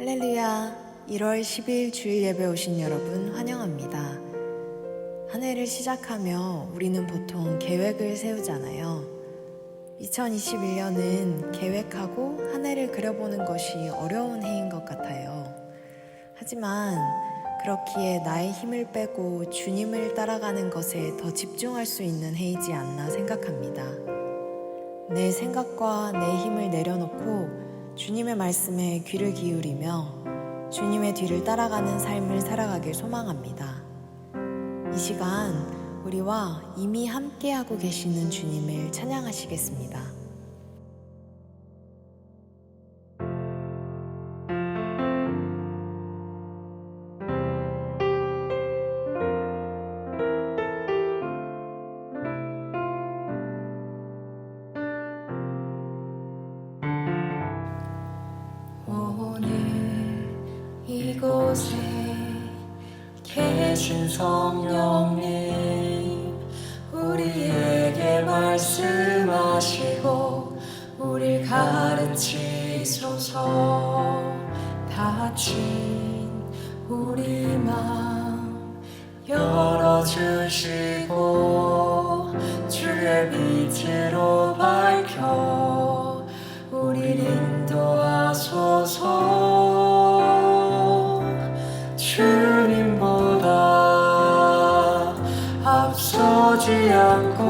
할렐루야! 1월 10일 주일 예배 오신 여러분 환영합니다. 한 해를 시작하며 우리는 보통 계획을 세우잖아요. 2021년은 계획하고 한 해를 그려보는 것이 어려운 해인 것 같아요. 하지만 그렇기에 나의 힘을 빼고 주님을 따라가는 것에 더 집중할 수 있는 해이지 않나 생각합니다. 내 생각과 내 힘을 내려놓고 주님의 말씀에 귀를 기울이며 주님의 뒤를 따라가는 삶을 살아가길 소망합니다. 이 시간 우리와 이미 함께하고 계시는 주님을 찬양하시겠습니다. 이곳에 계신 성령님, 우리에게 말씀하시고 우릴 가르치소서. 닫힌 우리 마음 열어주시고 주의 빛으로 밝혀 우릴 인도하소서. 주님보다 앞서지 않고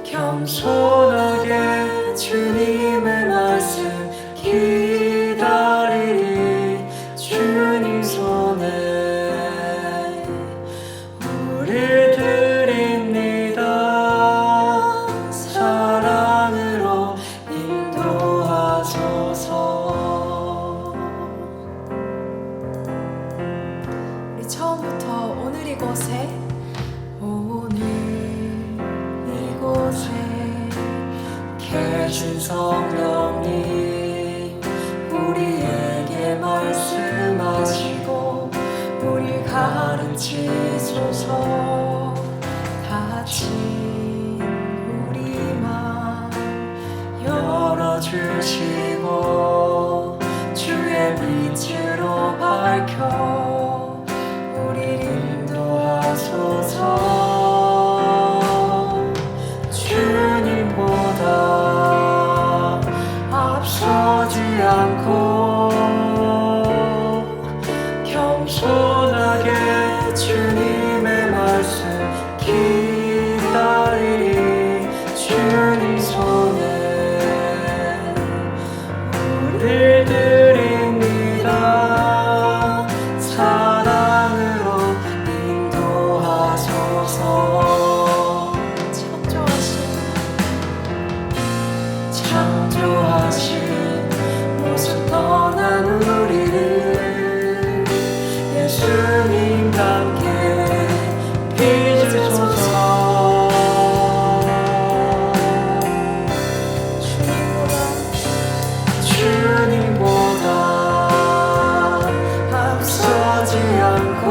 겸손하게 주님의 말씀 기다리리. 주님 손에 우릴 드립니다. 사랑으로 인도하소서. 처음부터 오늘 이곳에 계신 성령님, 우리에게 말씀하시고 우릴 가르치소서. 닫힌 우리 마음 열어주시고 주의 빛으로 밝혀 우릴 인도하소서. 주님보다 앞서지 않고 겸손하게 주님의 말씀 기다리리. 주님 손에 우릴 드립니다. 사랑으로 인도하소서. 창조하신 모습 떠난 우리를 예수님과 함께 빚으소서. 주님보다 앞서지 않고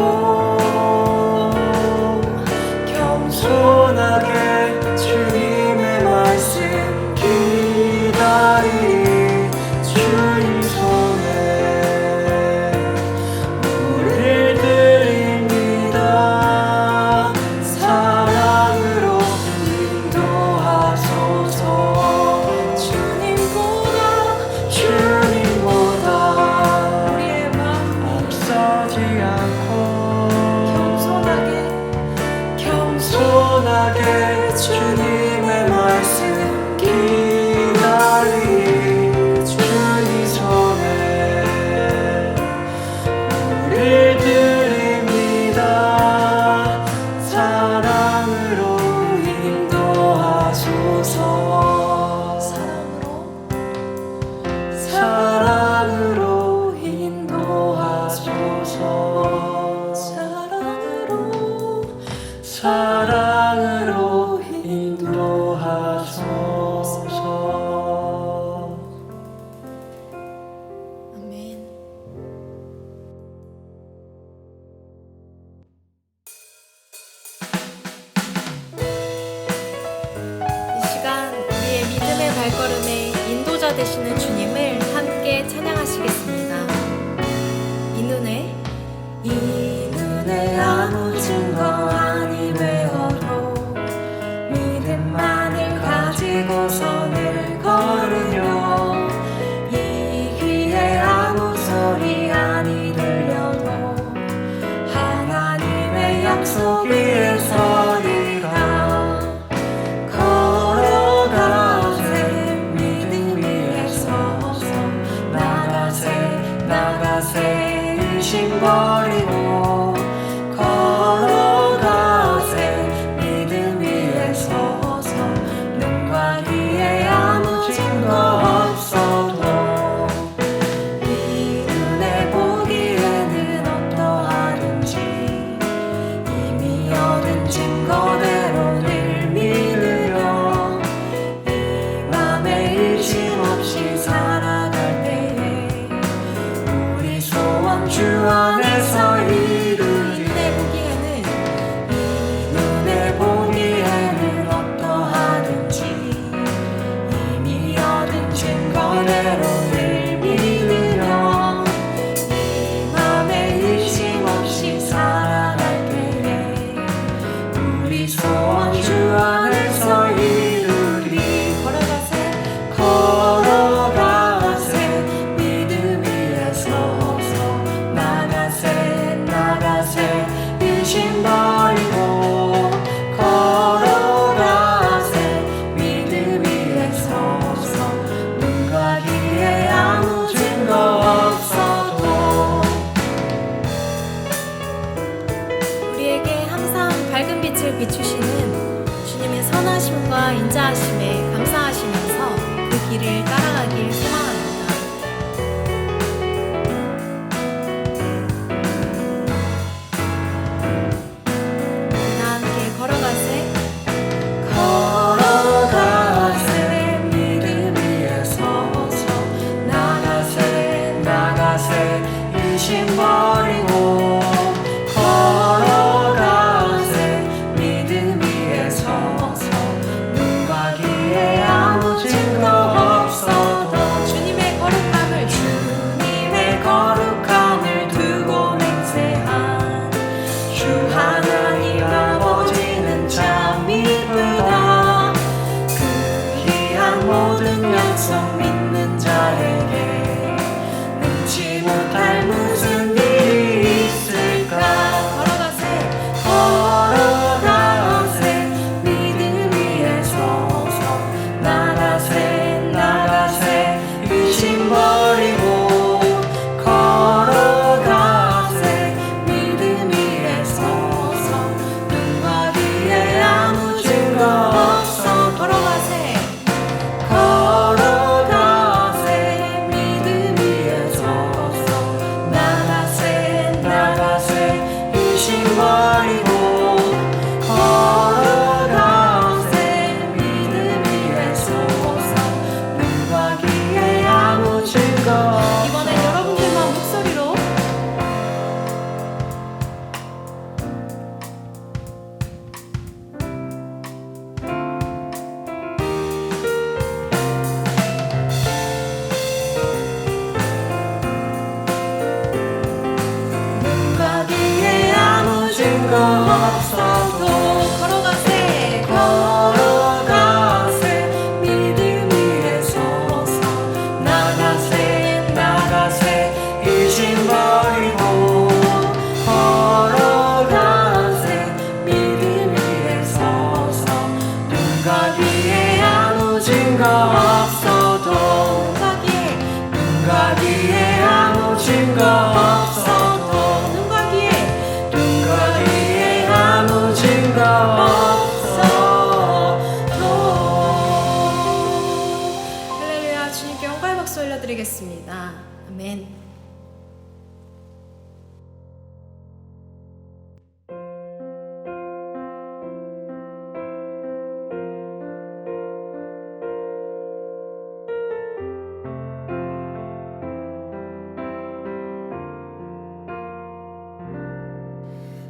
겸손하게 주님의 말씀 기다리리. 주님 손에 우릴 드립니다. 사랑으로 인도하소서. 주님보다 우리의 마음 앞서지 않고 겸손하게 주님의 말씀 기다리리. 주님 손에 우릴 드립니다. 사랑으로 인도하소서. 사랑으로 인도하소서. 사랑으로 인도하소서. 아멘. 이 시간 우리의 믿음의 발걸음에 인도자 되시는 주님을 함께 함께 찬양하시겠습니다. 이 눈에 아무 증거 아니 되어도 믿음만을 가지고서 늘 걸으며 이 귀에 아무 소리 아니 들려도 하나님의 약속 위에 서리라. 걸어가세 믿음 위에 서서 나가세 의심 버리고 걸어가세 믿음 위에 서서 눈과 귀에 아무 증거 없어도 이 눈에 보기에는 어떠하든지 이미 얻은 증거대로 늘 믿으며 이 맘에 의심 없이 살아갈 때에 우리 소원 주 안에서 이루리. 이 눈에 보기에는 어떠하든지 이미 얻은 증거대로 늘 믿으며 이 맘에 의심 없이 살아갈 때에 우리 소원 주 안에서 이루리. 걸어가세 믿음 위에 서서 나가세 의심 버리고 걸어가세 믿음 위에 서서 눈과 귀에 아무 증거 없어도 우리에게 항상 밝은 빛을 비추시는 주님의 선하심과 인자하심에 감사하시면서 그 길을 따라가길 소망합니다. 다 함께 걸어가세. 걸어가세 믿음 위에 서서 나가세 의심 버리고 걸어가세 믿음 위에 서서 눈과 귀에 아무 증거 없어도 주님의 거룩함을 두고 맹세한 주 하나님 아버지는 참 이쁘다. 그 귀한 모든 약속 믿는 자에게 능치 못할 무슨 일이 있을까. 걸어가세 믿음 위에 서서 나가세 의심 버리고 걸어가세 믿음 위에 서서 눈과 귀에 아무 증거 없어. 걸어가세 믿음 위에 서서 나가세 의심 버리고 걸어가세 믿음 위에 서서 눈과 귀에 아무 증거 이번엔 여러분들만 목소리로 눈과 귀에 아무 증거 없어도 걸어가세 믿음 위에 서서 나가세 의심 버리고 걸어가세 믿음 위에 서서 눈과 귀에 아무 증거 없어도 눈과 귀에 아무 증거 없어도 눈과 귀에 아무 증거 없어도. 할렐루야. 주님께 영광의 박수 올려드리겠습니다. 아멘.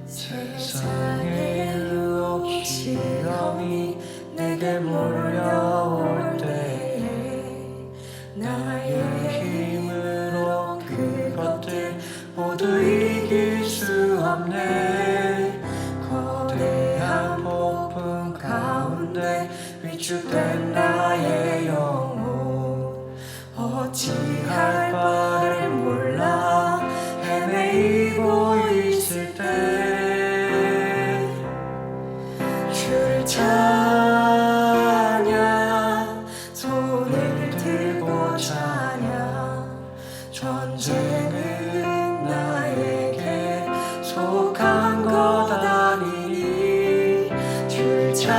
세상의 유혹 시험이 내게 몰려올 때에 나의 힘을 가운데 위축된 나의 영혼 어찌할 바를 몰라 헤매이고 있을 때 주를 찬양 손을 들고 찬양 전쟁은 나에게 속한 것 아니니 주를 찬양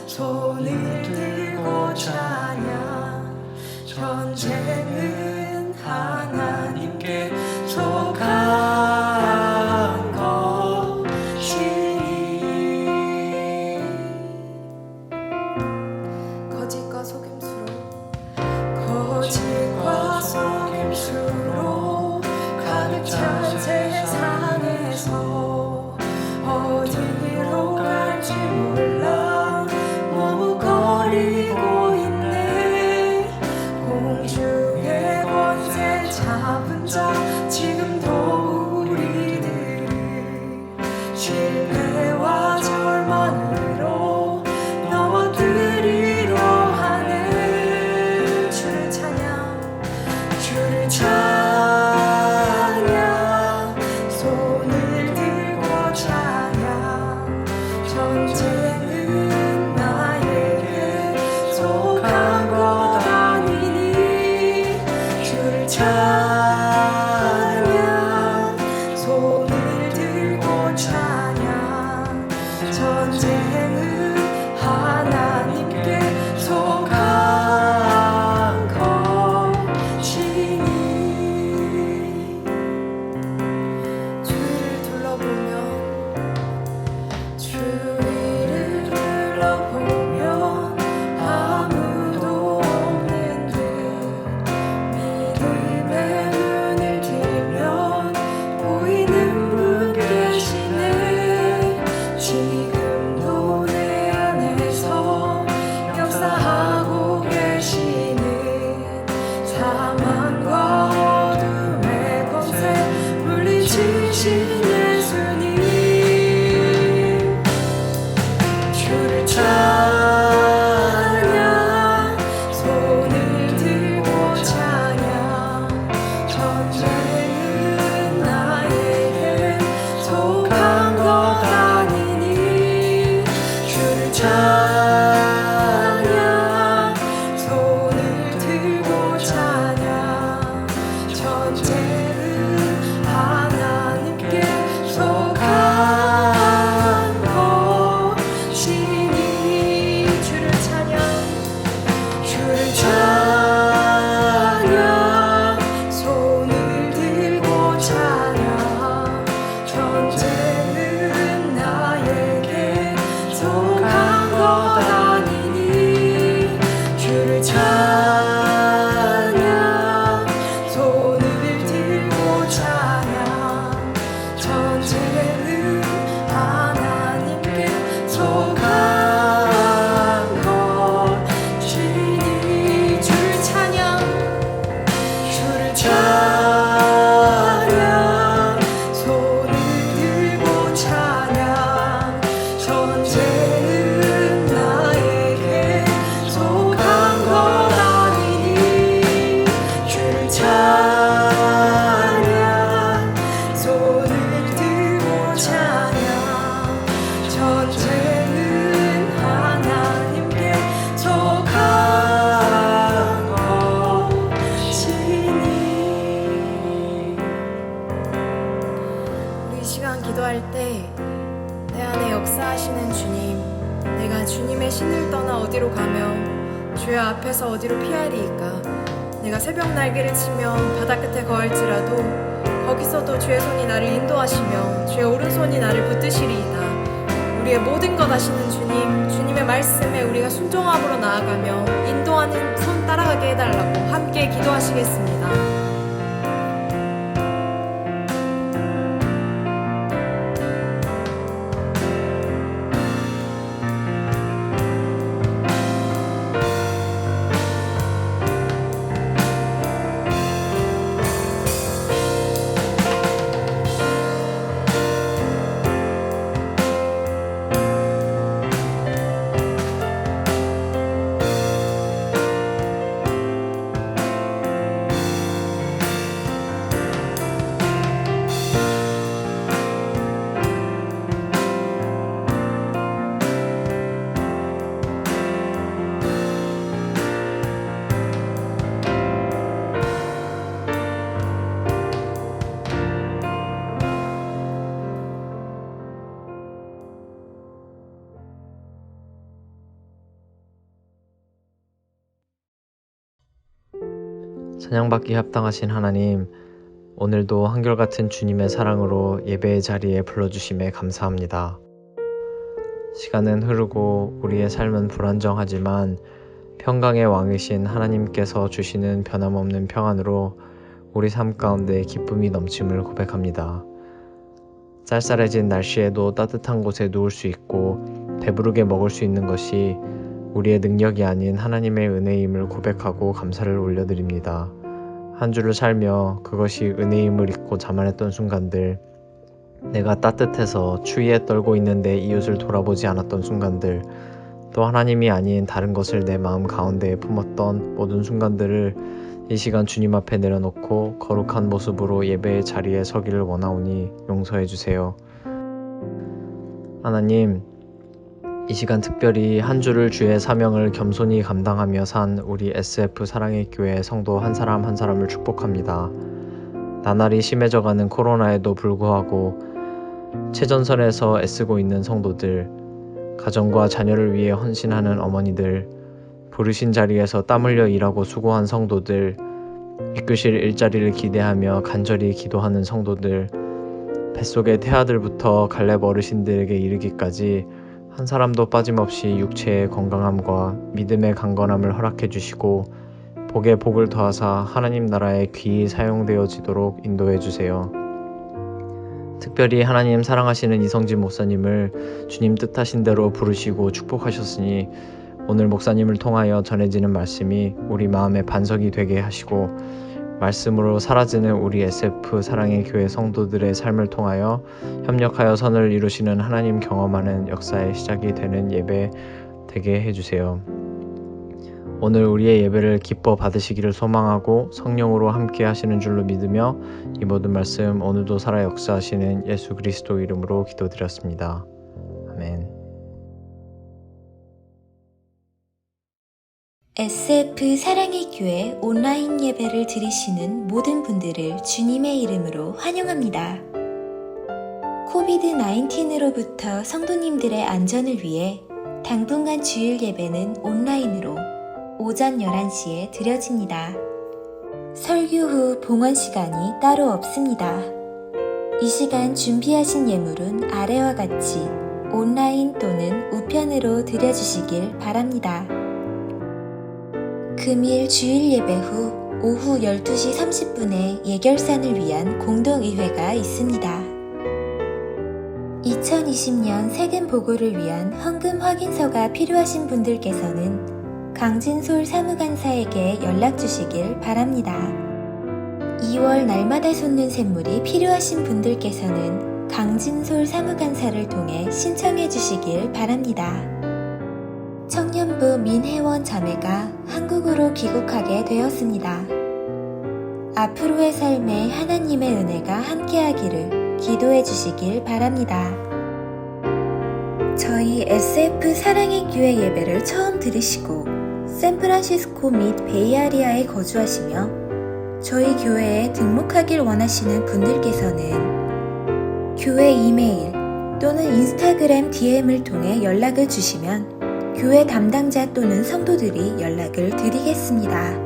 손을 들고 찬양 전쟁은 하나님께 속한 것이니 거짓과 속임수로 거짓과 속임수로 가득 찬 세상에서 어디로 갈지 몰라 머뭇거리고 있네 공중의 권세 잡은 자 지금도 우리들을 실패와 절망으로 넘어뜨리려 하네 주를 찬양 손을 들고 찬양 전쟁은 나에게 속한 것 아니니 주를 찬양 손을 들고 찬양 전쟁은 하나님께 속한 것이니 주위를 둘러보면 주위를 둘러보면 아무도 없는 듯 믿음의 눈을 들면 보이는 분 계시네 지금도 내 안에서 역사하고 계시는 사망과 어둠의 권세 물리치신 예수님 주를 찬양 손을 들고 찬양 전쟁은 나에게 속한 것 아니니 주를 찬양 손을 들고 찬양 전쟁은 하나님께 속한 것이니 주를 찬양 손을 들고 찬양 전쟁은 나에게 속한 것 아니니 주를 찬양 손을 들고 찬양 전쟁은 하나님께 속한 것이니 주를 찬양 손을 들고 찬양 전쟁은 나에게 속한 것 아니니 주를 찬양 손을 들고 찬양 전쟁은 하나님께 속한 것이니 우리 이 시간 기도할 때 내 안에 역사하시는 주님, 내가 주님의 신을 떠나 어디로 가며 주의 앞에서 어디로 피하리이까. 내가 새벽 날개를 치며 바다 끝에 거할지라도 거기서도 주의 손이 나를 인도하시며 주의 오른손이 나를 붙드시리이다. 우리의 모든 것 아시는 주님, 주님의 말씀에 우리가 순종함으로 나아가며 인도하는 손 따라가게 해달라고 함께 기도하시겠습니다. 찬양받기 합당하신 하나님, 오늘도 한결같은 주님의 사랑으로 예배의 자리에 불러주심에 감사합니다. 시간은 흐르고 우리의 삶은 불안정하지만 평강의 왕이신 하나님께서 주시는 변함없는 평안으로 우리 삶 가운데 기쁨이 넘침을 고백합니다. 쌀쌀해진 날씨에도 따뜻한 곳에 누울 수 있고 배부르게 먹을 수 있는 것이 우리의 능력이 아닌 하나님의 은혜임을 고백하고 감사를 올려드립니다. 한 주를 살며 그것이 은혜임을 잊고 자만했던 순간들, 내가 따뜻해서 추위에 떨고 있는데 이웃을 돌아보지 않았던 순간들, 또 하나님이 아닌 다른 것을 내 마음 가운데에 품었던 모든 순간들을 이 시간 주님 앞에 내려놓고 거룩한 모습으로 예배의 자리에 서기를 원하오니 용서해 주세요. 하나님, 이 시간 특별히 한 주를 주의 사명을 겸손히 감당하며 산 우리 SF 사랑의 교회 성도 한 사람 한 사람을 축복합니다. 나날이 심해져가는 코로나에도 불구하고 최전선에서 애쓰고 있는 성도들, 가정과 자녀를 위해 헌신하는 어머니들, 부르신 자리에서 땀 흘려 일하고 수고한 성도들, 이끄실 일자리를 기대하며 간절히 기도하는 성도들, 뱃속의 태아들부터 갈렙 어르신들에게 이르기까지 한 사람도 빠짐없이 육체의 건강함과 믿음의 강건함을 허락해 주시고 복에 복을 더하사 하나님 나라에 귀히 사용되어지도록 인도해 주세요. 특별히 하나님 사랑하시는 이성진 목사님을 주님 뜻하신 대로 부르시고 축복하셨으니 오늘 목사님을 통하여 전해지는 말씀이 우리 마음의 반석이 되게 하시고 말씀으로 사라지는 우리 SF 사랑의 교회 성도들의 삶을 통하여 협력하여 선을 이루시는 하나님 경험하는 역사의 시작이 되는 예배 되게 해주세요. 오늘 우리의 예배를 기뻐 받으시기를 소망하고 성령으로 함께 하시는 줄로 믿으며 이 모든 말씀 오늘도 살아 역사하시는 예수 그리스도 이름으로 기도드렸습니다. 아멘. SF 사랑의 교회 온라인 예배를 들으시는 모든 분들을 주님의 이름으로 환영합니다. 코비드-19으로부터 성도님들의 안전을 위해 당분간 주일 예배는 온라인으로 오전 11시에 드려집니다. 설교 후 봉헌 시간이 따로 없습니다. 이 시간 준비하신 예물은 아래와 같이 온라인 또는 우편으로 드려주시길 바랍니다. 금일 주일 예배 후 오후 12시 30분에 예결산을 위한 공동의회가 있습니다. 2020년 세금 보고를 위한 헌금 확인서가 필요하신 분들께서는 강진솔 사무관사에게 연락 주시길 바랍니다. 2월 날마다 솟는 샘물이 필요하신 분들께서는 강진솔 사무관사를 통해 신청해 주시길 바랍니다. 청년부 민혜원 자매가 한국으로 귀국하게 되었습니다. 앞으로의 삶에 하나님의 은혜가 함께하기를 기도해 주시길 바랍니다. 저희 SF 사랑의 교회 예배를 처음 들으시고 샌프란시스코 및 베이아리아에 거주하시며 저희 교회에 등록하길 원하시는 분들께서는 교회 이메일 또는 인스타그램 DM을 통해 연락을 주시면 교회 담당자 또는 성도들이 연락을 드리겠습니다.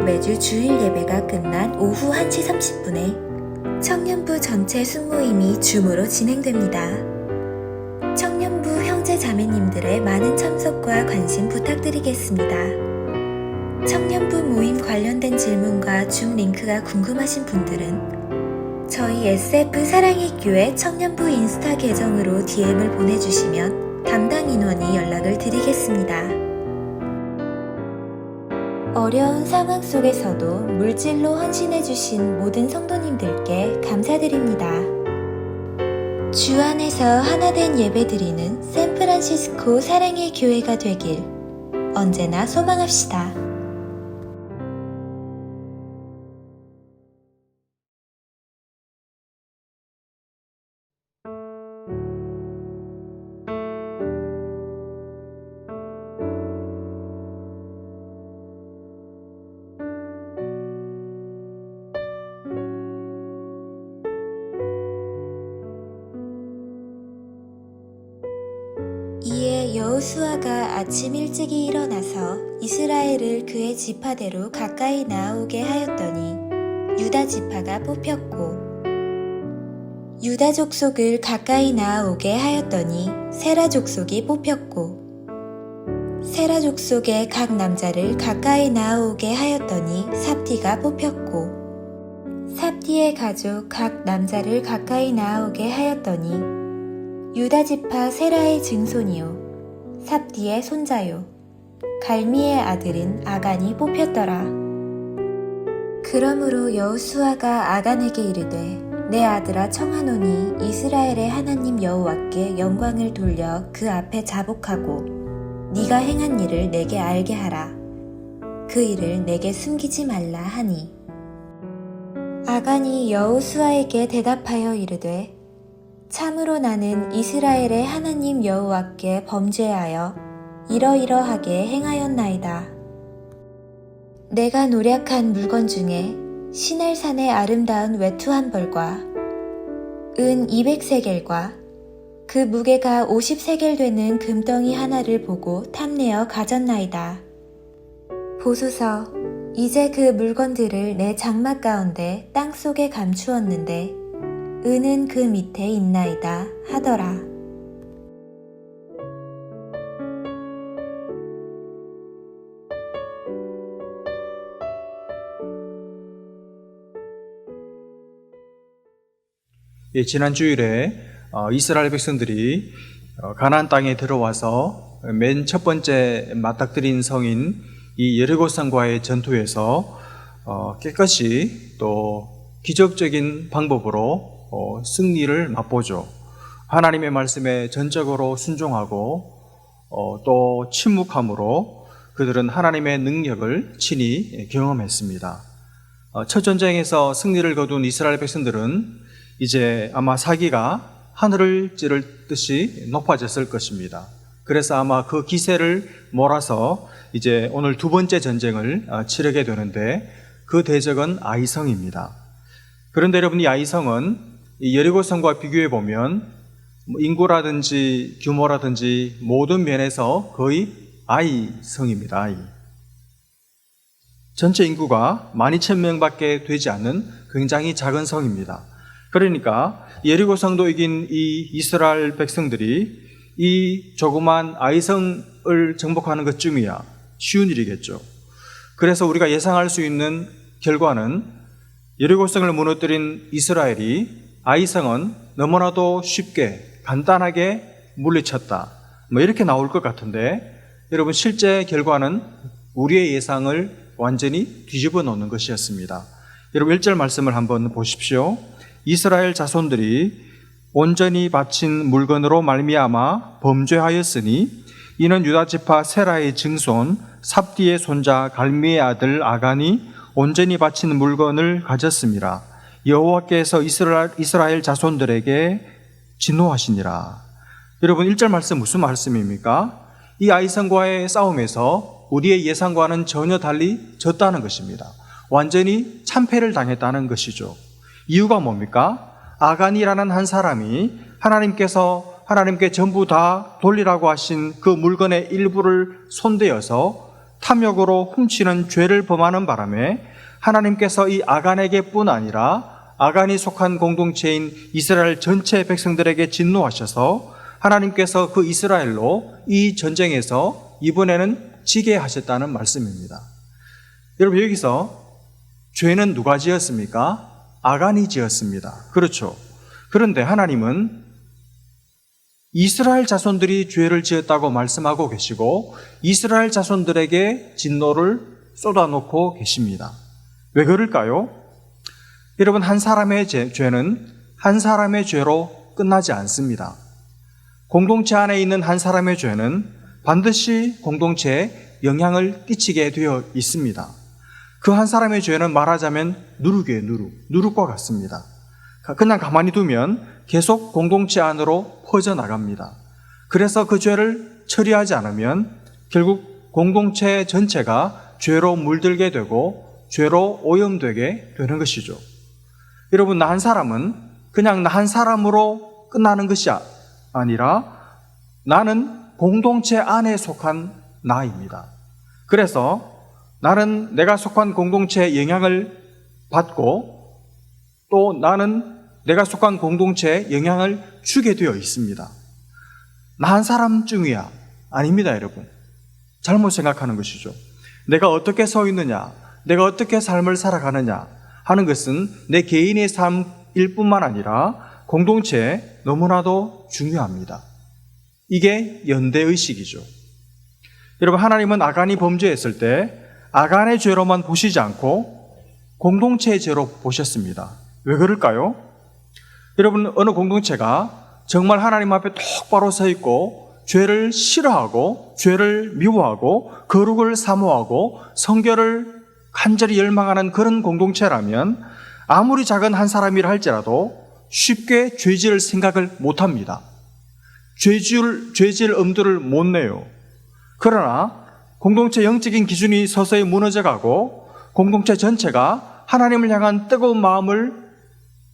매주 주일 예배가 끝난 오후 1시 30분에 청년부 전체 순모임이 줌으로 진행됩니다. 청년부 형제 자매님들의 많은 참석과 관심 부탁드리겠습니다. 청년부 모임 관련된 질문과 줌 링크가 궁금하신 분들은 저희 SF 사랑의 교회 청년부 인스타 계정으로 DM을 보내주시면 담당 인원이 연락을 드리겠습니다. 어려운 상황 속에서도 물질로 헌신해주신 모든 성도님들께 감사드립니다. 주 안에서 하나된 예배드리는 샌프란시스코 사랑의 교회가 되길 언제나 소망합시다. 이에 이에 여호수아가 아침 일찍이 일어나서 이스라엘을 그의 지파대로 가까이 나아오게 하였더니 유다 지파가 뽑혔고, 유다 족속을 가까이 나아오게 하였더니 세라 족속이 뽑혔고, 세라 족속의 각 남자를 가까이 나아오게 하였더니 삽디가 뽑혔고, 삽디의 가족 각 남자를 가까이 나아오게 하였더니 유다 지파 세라의 증손이요 삽디의 손자요 갈미의 아들인 아간이 뽑혔더라. 그러므로 여호수아가 아간에게 이르되 내 아들아 청하노니 이스라엘의 하나님 여호와께 영광을 돌려 그 앞에 자복하고 네가 행한 일을 내게 알게 하라. 그 일을 내게 숨기지 말라 하니, 아간이 여호수아에게 대답하여 이르되 참으로 나는 이스라엘의 하나님 여호와께 범죄하여 이러이러하게 행하였나이다. 내가 노략한 물건 중에 시넬산의 아름다운 외투 한 벌과 은 200세겔과 그 무게가 50세겔 되는 금덩이 하나를 보고 탐내어 가졌나이다. 보소서, 이제 그 물건들을 내 장막 가운데 땅속에 감추었는데 은은 그 밑에 있나이다 하더라. 지난 주일에 이스라엘 백성들이 가나안 땅에 들어와서 맨 첫 번째 맞닥뜨린 성인 이 여리고성과의 전투에서 깨끗이 또 기적적인 방법으로 승리를 맛보죠. 하나님의 말씀에 전적으로 순종하고 또 침묵함으로 그들은 하나님의 능력을 친히 경험했습니다. 첫 전쟁에서 승리를 거둔 이스라엘 백성들은 이제 아마 사기가 하늘을 찌를 듯이 높아졌을 것입니다. 그래서 아마 그 기세를 몰아서 이제 오늘 두 번째 전쟁을 치르게 되는데, 그 대적은 아이성입니다. 그런데 여러분, 이 아이성은 이 여리고성과 비교해 보면 인구라든지 규모라든지 모든 면에서 거의 아이성입니다. 아이. 전체 인구가 12,000명밖에 되지 않는 굉장히 작은 성입니다. 그러니까 여리고성도 이긴 이 이스라엘 백성들이 이 조그만 아이성을 정복하는 것쯤이야 쉬운 일이겠죠. 그래서 우리가 예상할 수 있는 결과는 여리고성을 무너뜨린 이스라엘이 아이성은 너무나도 쉽게 간단하게 물리쳤다, 이렇게 나올 것 같은데, 여러분 실제 결과는 우리의 예상을 완전히 뒤집어 놓는 것이었습니다. 여러분 1절 말씀을 한번 보십시오. 이스라엘 자손들이 온전히 바친 물건으로 말미암아 범죄하였으니 이는 유다 지파 세라의 증손 삽디의 손자 갈미의 아들 아간이 온전히 바친 물건을 가졌습니다. 여호와께서 이스라엘 자손들에게 진노하시니라. 여러분 1절 말씀 무슨 말씀입니까? 이 아이성과의 싸움에서 우리의 예상과는 전혀 달리 졌다는 것입니다. 완전히 참패를 당했다는 것이죠. 이유가 뭡니까? 아간이라는 한 사람이 하나님께 전부 다 돌리라고 하신 그 물건의 일부를 손대어서 탐욕으로 훔치는 죄를 범하는 바람에 하나님께서 이 아간에게 뿐 아니라 아간이 속한 공동체인 이스라엘 전체 백성들에게 진노하셔서 하나님께서 그 이스라엘로 이 전쟁에서 이번에는 지게 하셨다는 말씀입니다. 여러분 여기서 죄는 누가 지었습니까? 아간이 지었습니다. 그렇죠. 그런데 하나님은 이스라엘 자손들이 죄를 지었다고 말씀하고 계시고 이스라엘 자손들에게 진노를 쏟아놓고 계십니다. 왜 그럴까요? 여러분 한 사람의 죄는 한 사람의 죄로 끝나지 않습니다. 공동체 안에 있는 한 사람의 죄는 반드시 공동체에 영향을 끼치게 되어 있습니다. 그 한 사람의 죄는 말하자면 누룩이에요. 누룩과 같습니다. 그냥 가만히 두면 계속 공동체 안으로 퍼져나갑니다. 그래서 그 죄를 처리하지 않으면 결국 공동체 전체가 죄로 물들게 되고 죄로 오염되게 되는 것이죠. 여러분, 나 한 사람은 그냥 나 한 사람으로 끝나는 것이 아니라 나는 공동체 안에 속한 나입니다. 그래서 나는 내가 속한 공동체의 영향을 받고 또 나는 내가 속한 공동체에 영향을 주게 되어 있습니다. 나 한 사람쯤이야. 아닙니다, 여러분. 잘못 생각하는 것이죠. 내가 어떻게 서 있느냐, 내가 어떻게 삶을 살아가느냐 하는 것은 내 개인의 삶일 뿐만 아니라 공동체에 너무나도 중요합니다. 이게 연대의식이죠. 여러분, 하나님은 아간이 범죄했을 때 아간의 죄로만 보시지 않고 공동체의 죄로 보셨습니다. 왜 그럴까요? 여러분, 어느 공동체가 정말 하나님 앞에 똑바로 서 있고 죄를 싫어하고 죄를 미워하고 거룩을 사모하고 성결을 간절히 열망하는 그런 공동체라면 아무리 작은 한 사람이라 할지라도 쉽게 죄지을 생각을 못합니다. 죄지을 엄두를 못 내요. 그러나 공동체 영적인 기준이 서서히 무너져가고 공동체 전체가 하나님을 향한 뜨거운 마음을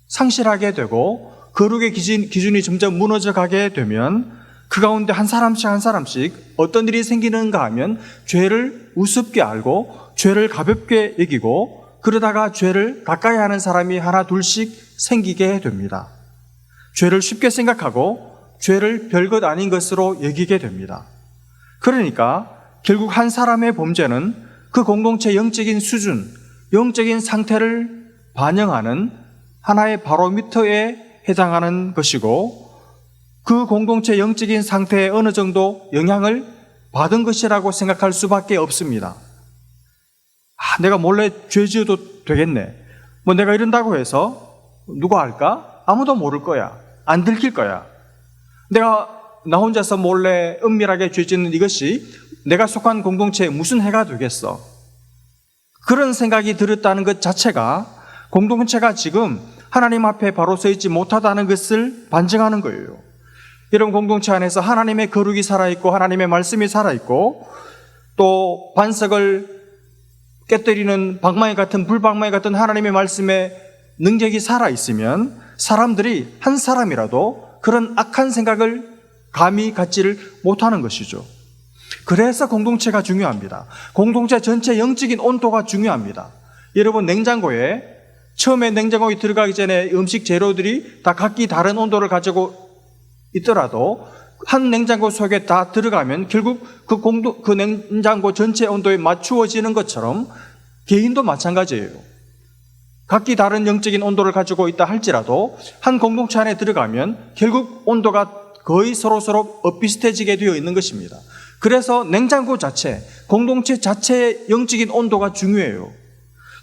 상실하게 되고 거룩의 기준이 점점 무너져가게 되면 그 가운데 한 사람씩 어떤 일이 생기는가 하면 죄를 우습게 알고 죄를 가볍게 여기고 그러다가 죄를 가까이 하는 사람이 하나 둘씩 생기게 됩니다. 죄를 쉽게 생각하고 죄를 별것 아닌 것으로 여기게 됩니다. 그러니까 결국 한 사람의 범죄는 그 공동체 영적인 수준, 영적인 상태를 반영하는 하나의 바로미터에 해당하는 것이고 그 공동체 영적인 상태에 어느 정도 영향을 받은 것이라고 생각할 수밖에 없습니다. 내가 몰래 죄 지어도 되겠네. 내가 이런다고 해서 누가 알까? 아무도 모를 거야. 안 들킬 거야. 내가 나 혼자서 몰래 은밀하게 죄 짓는 이것이 내가 속한 공동체에 무슨 해가 되겠어? 그런 생각이 들었다는 것 자체가 공동체가 지금 하나님 앞에 바로 서 있지 못하다는 것을 반증하는 거예요. 이런 공동체 안에서 하나님의 거룩이 살아있고 하나님의 말씀이 살아있고 또 반석을 깨뜨리는 방망이 같은 불방망이 같은 하나님의 말씀의 능력이 살아있으면 사람들이 한 사람이라도 그런 악한 생각을 감히 갖지를 못하는 것이죠. 그래서 공동체가 중요합니다. 공동체 전체 영적인 온도가 중요합니다. 여러분, 냉장고에 처음에 냉장고에 들어가기 전에 음식 재료들이 다 각기 다른 온도를 가지고 있더라도 한 냉장고 속에 다 들어가면 결국 그 냉장고 전체 온도에 맞추어지는 것처럼 개인도 마찬가지예요. 각기 다른 영적인 온도를 가지고 있다 할지라도 한 공동체 안에 들어가면 결국 온도가 거의 서로 엇비슷해지게 되어 있는 것입니다. 그래서 냉장고 자체, 공동체 자체의 영적인 온도가 중요해요.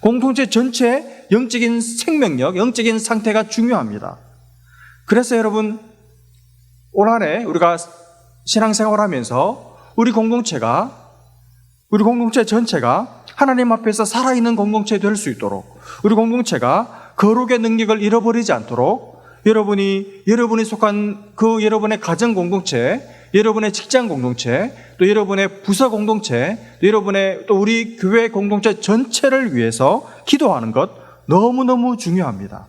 공동체 전체의 영적인 생명력, 영적인 상태가 중요합니다. 그래서 여러분, 올 한 해 우리가 신앙생활하면서 우리 공동체 전체가 하나님 앞에서 살아있는 공동체 될 수 있도록, 우리 공동체가 거룩의 능력을 잃어버리지 않도록 여러분이 속한 그 여러분의 가정 공동체, 여러분의 직장 공동체, 또 여러분의 부서 공동체, 또 우리 교회 공동체 전체를 위해서 기도하는 것 너무너무 중요합니다.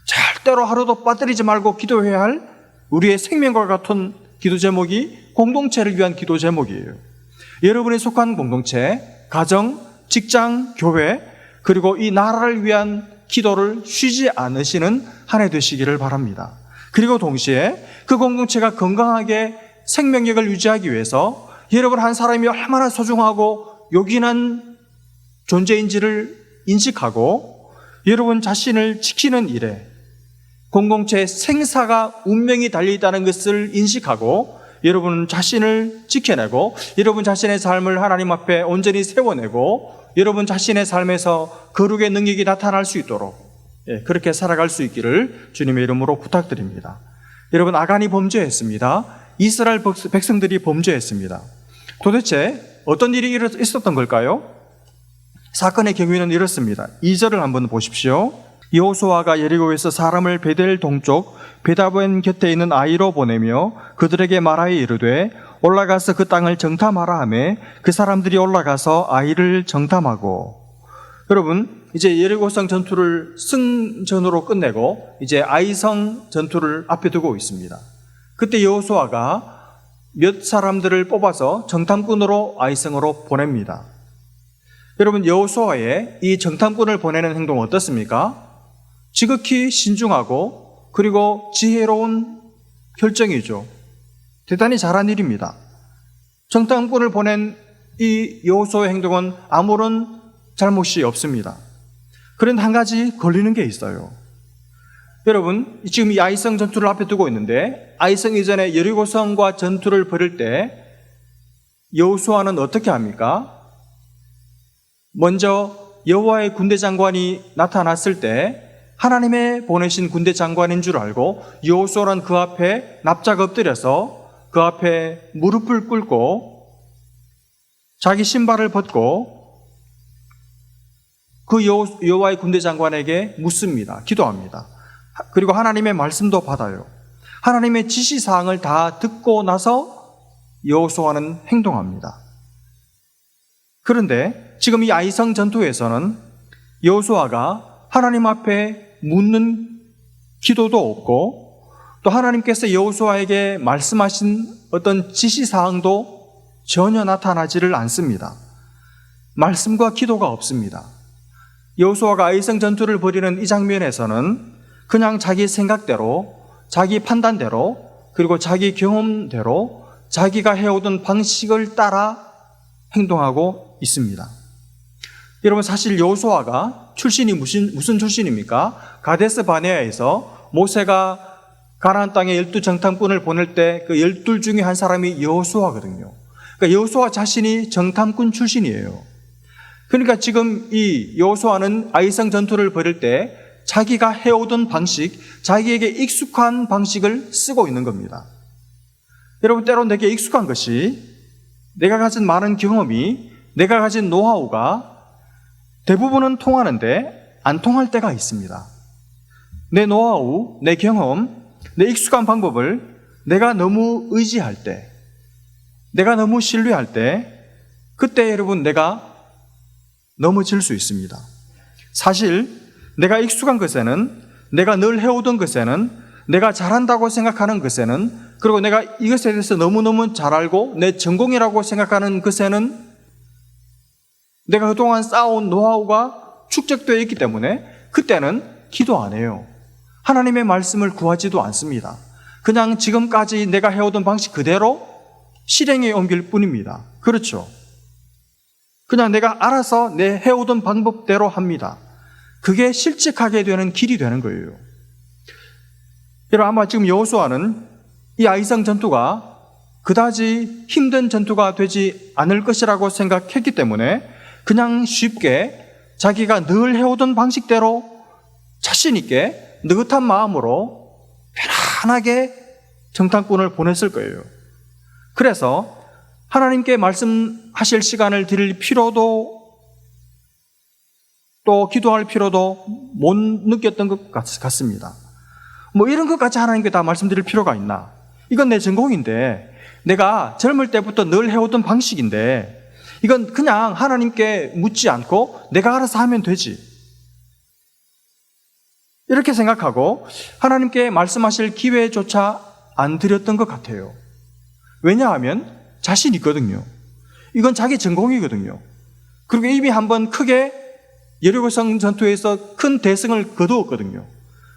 절대로 하루도 빠뜨리지 말고 기도해야 할 우리의 생명과 같은 기도 제목이 공동체를 위한 기도 제목이에요. 여러분이 속한 공동체, 가정, 직장, 교회, 그리고 이 나라를 위한 기도를 쉬지 않으시는 한 해 되시기를 바랍니다. 그리고 동시에 그 공동체가 건강하게 생명력을 유지하기 위해서 여러분 한 사람이 얼마나 소중하고 요긴한 존재인지를 인식하고 여러분 자신을 지키는 일에 공동체의 생사가 운명이 달려있다는 것을 인식하고 여러분 자신을 지켜내고 여러분 자신의 삶을 하나님 앞에 온전히 세워내고 여러분 자신의 삶에서 거룩의 능력이 나타날 수 있도록 그렇게 살아갈 수 있기를 주님의 이름으로 부탁드립니다. 여러분, 아간이 범죄했습니다. 이스라엘 백성들이 범죄했습니다. 도대체 어떤 일이 있었던 걸까요? 사건의 경위는 이렇습니다. 2절을 한번 보십시오. 여호수아가 여리고에서 사람을 베델 동쪽 베다벤 곁에 있는 아이로 보내며 그들에게 말하여 이르되 올라가서 그 땅을 정탐하라 하매 그 사람들이 올라가서 아이를 정탐하고. 여러분, 이제 여리고성 전투를 승전으로 끝내고 이제 아이성 전투를 앞에 두고 있습니다. 그때 여호수아가 몇 사람들을 뽑아서 정탐꾼으로 아이성으로 보냅니다. 여러분, 여호수아의 이 정탐꾼을 보내는 행동은 어떻습니까? 지극히 신중하고 그리고 지혜로운 결정이죠. 대단히 잘한 일입니다. 정탐꾼을 보낸 이 여호수아의 행동은 아무런 잘못이 없습니다. 그런데 한 가지 걸리는 게 있어요. 여러분, 지금 이 아이성 전투를 앞에 두고 있는데 아이성 이전에 여리고성과 전투를 벌일 때 여호수아는 어떻게 합니까? 먼저 여호와의 군대 장관이 나타났을 때 하나님의 보내신 군대 장관인 줄 알고 여호수아는 그 앞에 납작 엎드려서 그 앞에 무릎을 꿇고 자기 신발을 벗고 그 여호와의 군대 장관에게 묻습니다. 기도합니다. 그리고 하나님의 말씀도 받아요. 하나님의 지시사항을 다 듣고 나서 여호수아는 행동합니다. 그런데 지금 이 아이성 전투에서는 여호수아가 하나님 앞에 묻는 기도도 없고 또 하나님께서 여호수아에게 말씀하신 어떤 지시사항도 전혀 나타나지를 않습니다. 말씀과 기도가 없습니다. 여호수아가 아이성 전투를 벌이는 이 장면에서는 그냥 자기 생각대로, 자기 판단대로, 그리고 자기 경험대로 자기가 해오던 방식을 따라 행동하고 있습니다. 여러분, 사실 여호수아가 출신이 무슨 출신입니까? 가데스 바네아에서 모세가 가나안 땅에 12정탐꾼을 보낼 때 그 12 중에 한 사람이 여호수아거든요. 그러니까 여호수아 자신이 정탐꾼 출신이에요. 그러니까 지금 이 여호수아는 아이성 전투를 벌일 때 자기가 해오던 방식, 자기에게 익숙한 방식을 쓰고 있는 겁니다. 여러분, 때론 내게 익숙한 것이, 내가 가진 많은 경험이, 내가 가진 노하우가 대부분은 통하는데 안 통할 때가 있습니다. 내 노하우, 내 경험, 내 익숙한 방법을 내가 너무 의지할 때, 내가 너무 신뢰할 때, 그때 여러분 내가 넘어질 수 있습니다. 사실 내가 익숙한 것에는, 내가 늘 해오던 것에는, 내가 잘한다고 생각하는 것에는, 그리고 내가 이것에 대해서 너무너무 잘 알고 내 전공이라고 생각하는 것에는 내가 그동안 쌓아온 노하우가 축적되어 있기 때문에 그때는 기도 안 해요. 하나님의 말씀을 구하지도 않습니다. 그냥 지금까지 내가 해오던 방식 그대로 실행에 옮길 뿐입니다. 그렇죠? 그냥 내가 알아서 내 해오던 방법대로 합니다. 그게 실직하게 되는 길이 되는 거예요. 여러분, 아마 지금 여호수아는 이 아이성 전투가 그다지 힘든 전투가 되지 않을 것이라고 생각했기 때문에 그냥 쉽게 자기가 늘 해오던 방식대로 자신 있게 느긋한 마음으로 편안하게 정탐꾼을 보냈을 거예요. 그래서 하나님께 말씀하실 시간을 드릴 필요도 또 기도할 필요도 못 느꼈던 것 같습니다. 뭐 이런 것까지 하나님께 다 말씀드릴 필요가 있나? 이건 내 전공인데, 내가 젊을 때부터 늘 해오던 방식인데 이건 그냥 하나님께 묻지 않고 내가 알아서 하면 되지. 이렇게 생각하고 하나님께 말씀하실 기회조차 안 드렸던 것 같아요. 왜냐하면 자신 있거든요. 이건 자기 전공이거든요. 그리고 이미 한번 크게 여리고성 전투에서 큰 대승을 거두었거든요.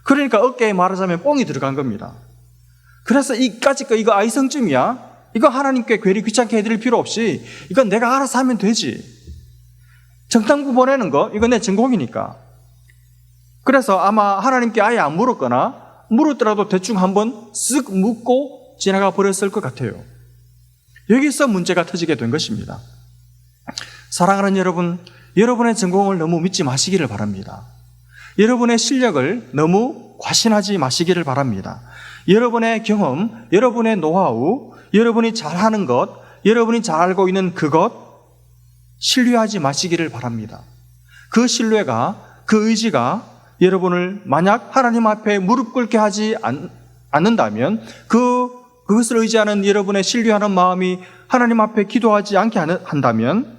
그러니까 어깨에 말하자면 뽕이 들어간 겁니다. 그래서 이까짓 거 이거 아이성쯤이야? 이거 하나님께 괜히 귀찮게 해드릴 필요 없이 이건 내가 알아서 하면 되지. 정탐꾼 보내는 거 이건 내 전공이니까. 그래서 아마 하나님께 아예 안 물었거나 물었더라도 대충 한번 쓱 묻고 지나가 버렸을 것 같아요. 여기서 문제가 터지게 된 것입니다. 사랑하는 여러분, 여러분의 전공을 너무 믿지 마시기를 바랍니다. 여러분의 실력을 너무 과신하지 마시기를 바랍니다. 여러분의 경험, 여러분의 노하우, 여러분이 잘하는 것, 여러분이 잘 알고 있는 그것 신뢰하지 마시기를 바랍니다. 그 신뢰가, 그 의지가 여러분을 만약 하나님 앞에 무릎 꿇게 하지 않는다면 그것을 의지하는 여러분의 신뢰하는 마음이 하나님 앞에 기도하지 않게 한다면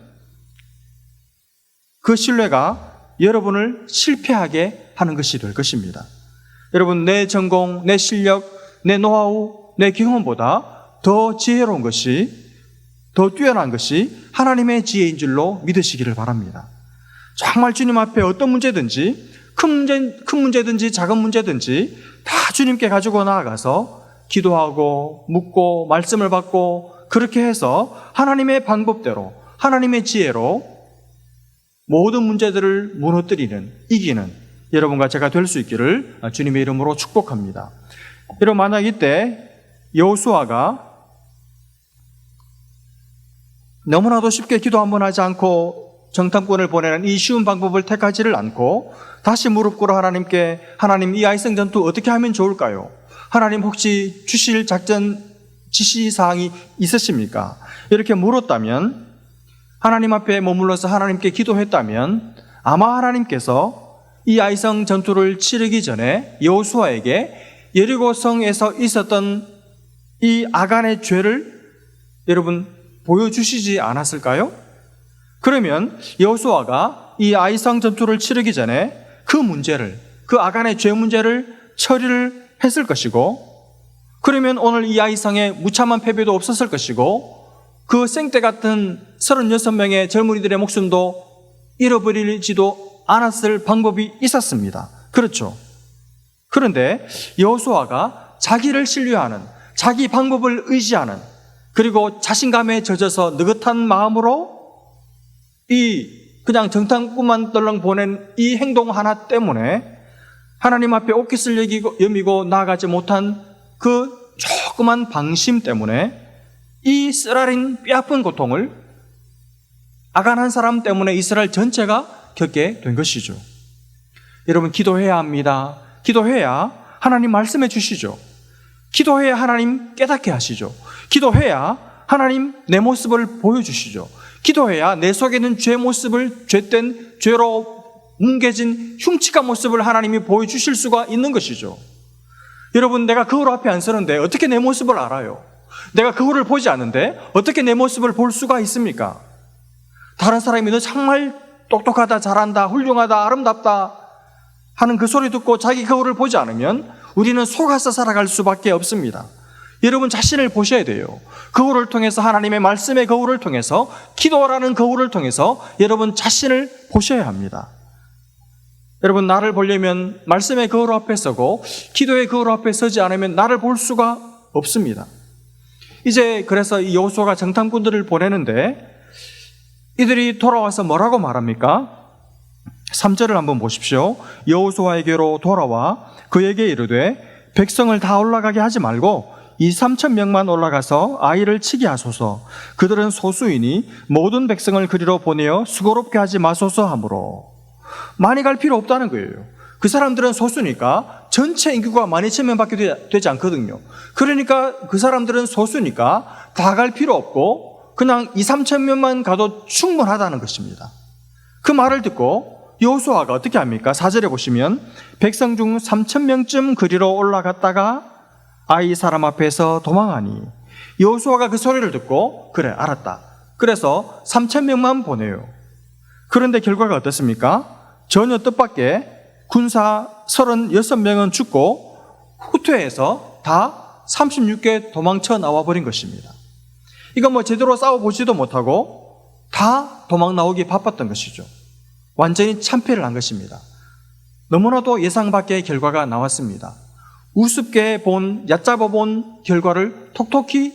그 신뢰가 여러분을 실패하게 하는 것이 될 것입니다. 여러분, 내 전공, 내 실력, 내 노하우, 내 경험보다 더 지혜로운 것이, 더 뛰어난 것이 하나님의 지혜인 줄로 믿으시기를 바랍니다. 정말 주님 앞에 어떤 문제든지, 큰 문제든지 작은 문제든지 다 주님께 가지고 나아가서 기도하고 묻고 말씀을 받고, 그렇게 해서 하나님의 방법대로, 하나님의 지혜로 모든 문제들을 무너뜨리는, 이기는 여러분과 제가 될 수 있기를 주님의 이름으로 축복합니다. 여러분, 만약 이때 여호수아가 너무나도 쉽게 기도 한번 하지 않고 정탐꾼을 보내는 이 쉬운 방법을 택하지를 않고 다시 무릎 꿇어 하나님께, 하나님, 이 아이성 전투 어떻게 하면 좋을까요? 하나님, 혹시 주실 작전 지시사항이 있으십니까? 이렇게 물었다면, 하나님 앞에 머물러서 하나님께 기도했다면 아마 하나님께서 이 아이성 전투를 치르기 전에 여호수아에게 여리고성에서 있었던 이 아간의 죄를 여러분 보여주시지 않았을까요? 그러면 여호수아가 이 아이성 전투를 치르기 전에 그 문제를, 그 아간의 죄 문제를 처리를 했을 것이고, 그러면 오늘 이 아이성에 무참한 패배도 없었을 것이고, 그 생떼 같은 36명의 젊은이들의 목숨도 잃어버리지도 않았을 방법이 있었습니다. 그렇죠? 그런데 여호수아가 자기를 신뢰하는, 자기 방법을 의지하는, 그리고 자신감에 젖어서 느긋한 마음으로 그냥 정탐꾼만 떨렁 보낸 이 행동 하나 때문에 하나님 앞에 옷깃을 여미고 나아가지 못한 그 조그만 방심 때문에 이 쓰라린 뼈아픈 고통을 아간 한 사람 때문에 이스라엘 전체가 겪게 된 것이죠. 여러분, 기도해야 합니다. 기도해야 하나님 말씀해 주시죠. 기도해야 하나님 깨닫게 하시죠. 기도해야 하나님 내 모습을 보여주시죠. 기도해야 내 속에 있는 죄 모습을, 죄된 죄로 뭉개진 흉측한 모습을 하나님이 보여주실 수가 있는 것이죠. 여러분, 내가 거울 앞에 안 서는데 어떻게 내 모습을 알아요? 내가 거울을 보지 않는데 어떻게 내 모습을 볼 수가 있습니까? 다른 사람이 너 정말 똑똑하다, 잘한다, 훌륭하다, 아름답다 하는 그 소리 듣고 자기 거울을 보지 않으면 우리는 속아서 살아갈 수밖에 없습니다. 여러분, 자신을 보셔야 돼요. 거울을 통해서, 하나님의 말씀의 거울을 통해서, 기도라는 거울을 통해서 여러분 자신을 보셔야 합니다. 여러분, 나를 보려면 말씀의 거울 앞에 서고 기도의 거울 앞에 서지 않으면 나를 볼 수가 없습니다. 이제 그래서 이 여호수아가 정탐꾼들을 보내는데 이들이 돌아와서 뭐라고 말합니까? 3절을 한번 보십시오. 여호수아에게로 돌아와 그에게 이르되 백성을 다 올라가게 하지 말고 2-3천 명만 올라가서 아이를 치게 하소서. 그들은 소수이니 모든 백성을 그리로 보내어 수고롭게 하지 마소서 하므로. 많이 갈 필요 없다는 거예요. 그 사람들은 소수니까 전체 인구가 12,000명밖에 되지 않거든요. 그러니까 그 사람들은 소수니까 다 갈 필요 없고 그냥 2-3천 명만 가도 충분하다는 것입니다. 그 말을 듣고 여호수아가 어떻게 합니까? 4절에 보시면 백성 중 3,000명쯤 그리로 올라갔다가 아이 사람 앞에서 도망하니. 여호수아가 그 소리를 듣고 그래, 알았다. 그래서 3,000명만 보내요. 그런데 결과가 어떻습니까? 전혀 뜻밖의 군사 36명은 죽고 후퇴해서 다 36개 도망쳐 나와버린 것입니다. 이건 뭐 제대로 싸워보지도 못하고 다 도망 나오기 바빴던 것이죠. 완전히 참패를 한 것입니다. 너무나도 예상 밖의 결과가 나왔습니다. 우습게 본, 얕잡아 본 결과를 톡톡히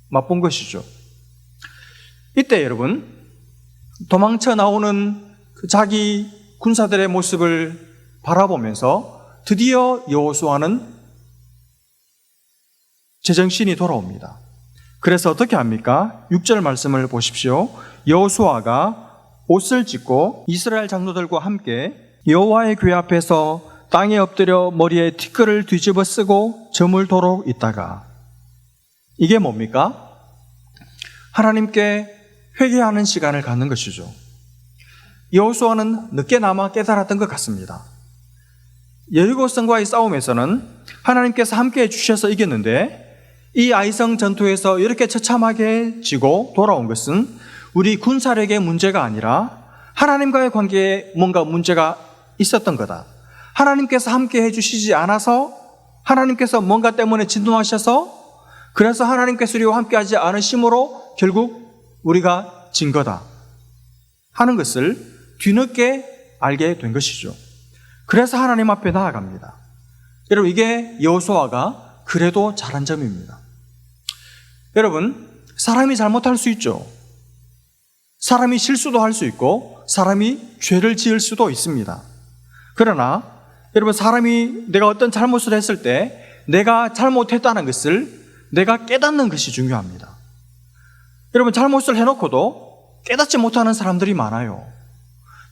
맛본 것이죠. 이때 여러분, 도망쳐 나오는 그 자기 군사들의 모습을 바라보면서 드디어 여호수아는 제정신이 돌아옵니다. 그래서 어떻게 합니까? 6절 말씀을 보십시오. 여호수아가 옷을 찢고 이스라엘 장로들과 함께 여호와의 궤 앞에서 땅에 엎드려 머리에 티끌을 뒤집어 쓰고 저물도록 있다가. 이게 뭡니까? 하나님께 회개하는 시간을 갖는 것이죠. 여호수아는 늦게나마 깨달았던 것 같습니다. 여리고성과의 싸움에서는 하나님께서 함께해 주셔서 이겼는데 이 아이성 전투에서 이렇게 처참하게 지고 돌아온 것은 우리 군사력의 문제가 아니라 하나님과의 관계에 뭔가 문제가 있었던 거다. 하나님께서 함께해 주시지 않아서, 하나님께서 뭔가 때문에 진동하셔서 그래서 하나님께서 우리와 함께하지 않으심으로 결국 우리가 진 거다 하는 것을 뒤늦게 알게 된 것이죠. 그래서 하나님 앞에 나아갑니다. 여러분, 이게 여호수아가 그래도 잘한 점입니다. 여러분, 사람이 잘못할 수 있죠. 사람이 실수도 할 수 있고 사람이 죄를 지을 수도 있습니다. 그러나 여러분, 사람이 내가 어떤 잘못을 했을 때 내가 잘못했다는 것을 내가 깨닫는 것이 중요합니다. 여러분, 잘못을 해놓고도 깨닫지 못하는 사람들이 많아요.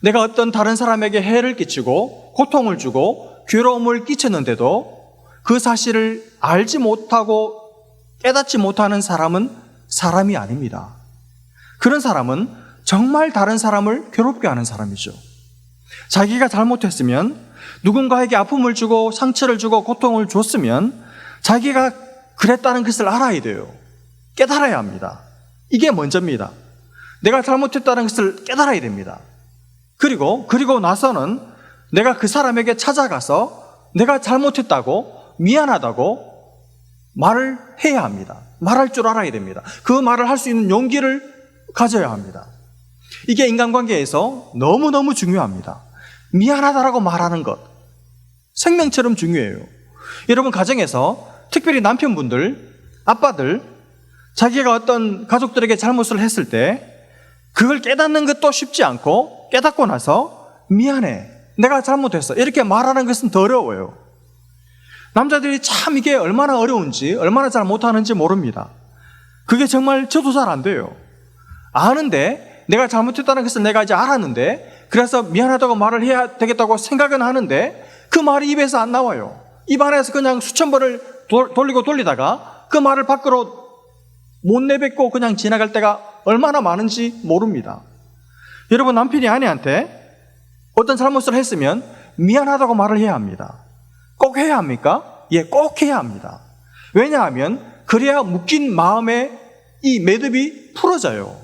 내가 어떤 다른 사람에게 해를 끼치고 고통을 주고 괴로움을 끼쳤는데도 그 사실을 알지 못하고 깨닫지 못하는 사람은 사람이 아닙니다. 그런 사람은 정말 다른 사람을 괴롭게 하는 사람이죠. 자기가 잘못했으면, 누군가에게 아픔을 주고 상처를 주고 고통을 줬으면 자기가 그랬다는 것을 알아야 돼요. 깨달아야 합니다. 이게 먼저입니다. 내가 잘못했다는 것을 깨달아야 됩니다. 그리고 나서는 내가 그 사람에게 찾아가서 내가 잘못했다고, 미안하다고 말을 해야 합니다. 말할 줄 알아야 됩니다. 그 말을 할 수 있는 용기를 가져야 합니다. 이게 인간관계에서 너무너무 중요합니다. 미안하다라고 말하는 것, 생명처럼 중요해요. 여러분, 가정에서 특별히 남편분들, 아빠들, 자기가 어떤 가족들에게 잘못을 했을 때 그걸 깨닫는 것도 쉽지 않고, 깨닫고 나서 미안해, 내가 잘못했어, 이렇게 말하는 것은 더 어려워요. 남자들이 참 이게 얼마나 어려운지, 얼마나 잘 못하는지 모릅니다. 그게 정말 저도 잘 안 돼요. 아는데, 내가 잘못했다는 것을 내가 이제 알았는데, 그래서 미안하다고 말을 해야 되겠다고 생각은 하는데 그 말이 입에서 안 나와요. 입 안에서 그냥 수천 번을 돌리다가 그 말을 밖으로 못 내뱉고 그냥 지나갈 때가 얼마나 많은지 모릅니다. 여러분, 남편이 아내한테 어떤 잘못을 했으면 미안하다고 말을 해야 합니다. 꼭 해야 합니까? 예, 꼭 해야 합니다. 왜냐하면 그래야 묶인 마음의 이 매듭이 풀어져요.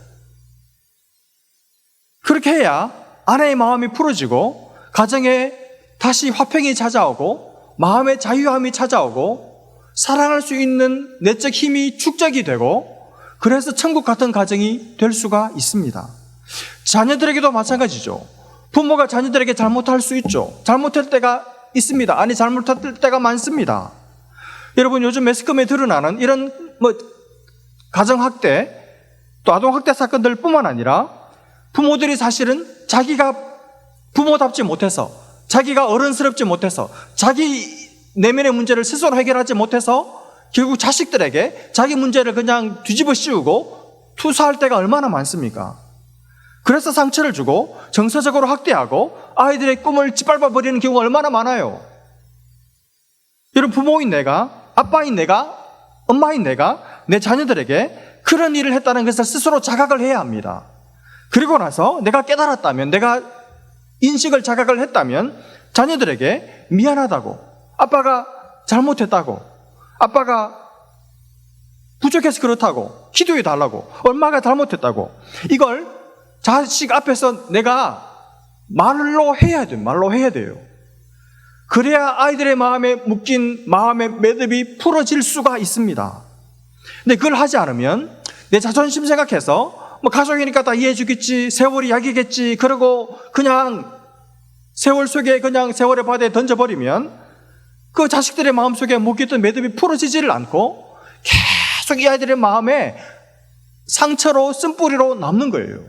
그렇게 해야 아내의 마음이 풀어지고 가정에 다시 화평이 찾아오고 마음의 자유함이 찾아오고 사랑할 수 있는 내적 힘이 축적이 되고, 그래서 천국 같은 가정이 될 수가 있습니다. 자녀들에게도 마찬가지죠. 부모가 자녀들에게 잘못할 수 있죠. 잘못할 때가 있습니다. 아니, 잘못할 때가 많습니다. 여러분, 요즘 매스컴에 드러나는 이런 가정학대, 또 아동학대 사건들 뿐만 아니라 부모들이 사실은 자기가 부모답지 못해서, 자기가 어른스럽지 못해서, 자기 내면의 문제를 스스로 해결하지 못해서 결국 자식들에게 자기 문제를 그냥 뒤집어 씌우고 투사할 때가 얼마나 많습니까? 그래서 상처를 주고 정서적으로 학대하고 아이들의 꿈을 짓밟아 버리는 경우가 얼마나 많아요. 여러분, 부모인 내가, 아빠인 내가, 엄마인 내가 내 자녀들에게 그런 일을 했다는 것을 스스로 자각을 해야 합니다. 그리고 나서 내가 깨달았다면, 내가 인식을 자각을 했다면 자녀들에게 미안하다고, 아빠가 잘못했다고, 아빠가 부족해서 그렇다고, 기도해 달라고, 엄마가 잘못했다고, 이걸 자식 앞에서 내가 말로 해야 돼요. 말로 해야 돼요. 그래야 아이들의 마음에 묶인 마음의 매듭이 풀어질 수가 있습니다. 근데 그걸 하지 않으면 내 자존심 생각해서 가족이니까 다 이해해 주겠지, 세월이 약이겠지, 그러고 그냥 세월 속에 그냥 세월의 바다에 던져버리면 그 자식들의 마음속에 묶였던 매듭이 풀어지지를 않고 계속 이 아이들의 마음에 상처로, 쓴뿌리로 남는 거예요.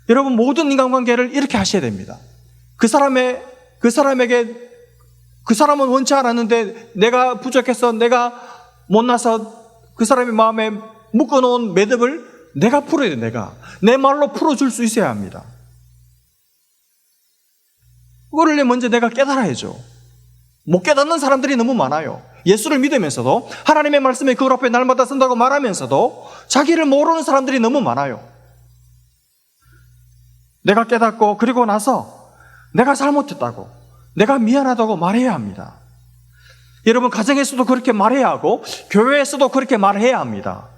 여러분, 모든 인간관계를 이렇게 하셔야 됩니다. 그 사람에게, 그 사람은 원치 않았는데 내가 부족해서, 내가 못나서 그 사람의 마음에 묶어놓은 매듭을 내가 풀어야 돼요. 내가 내 말로 풀어줄 수 있어야 합니다. 그거를 먼저 내가 깨달아야죠. 못 깨닫는 사람들이 너무 많아요. 예수를 믿으면서도, 하나님의 말씀에 그걸 앞에 날마다 쓴다고 말하면서도 자기를 모르는 사람들이 너무 많아요. 내가 깨닫고 그리고 나서 내가 잘못했다고, 내가 미안하다고 말해야 합니다. 여러분, 가정에서도 그렇게 말해야 하고 교회에서도 그렇게 말해야 합니다.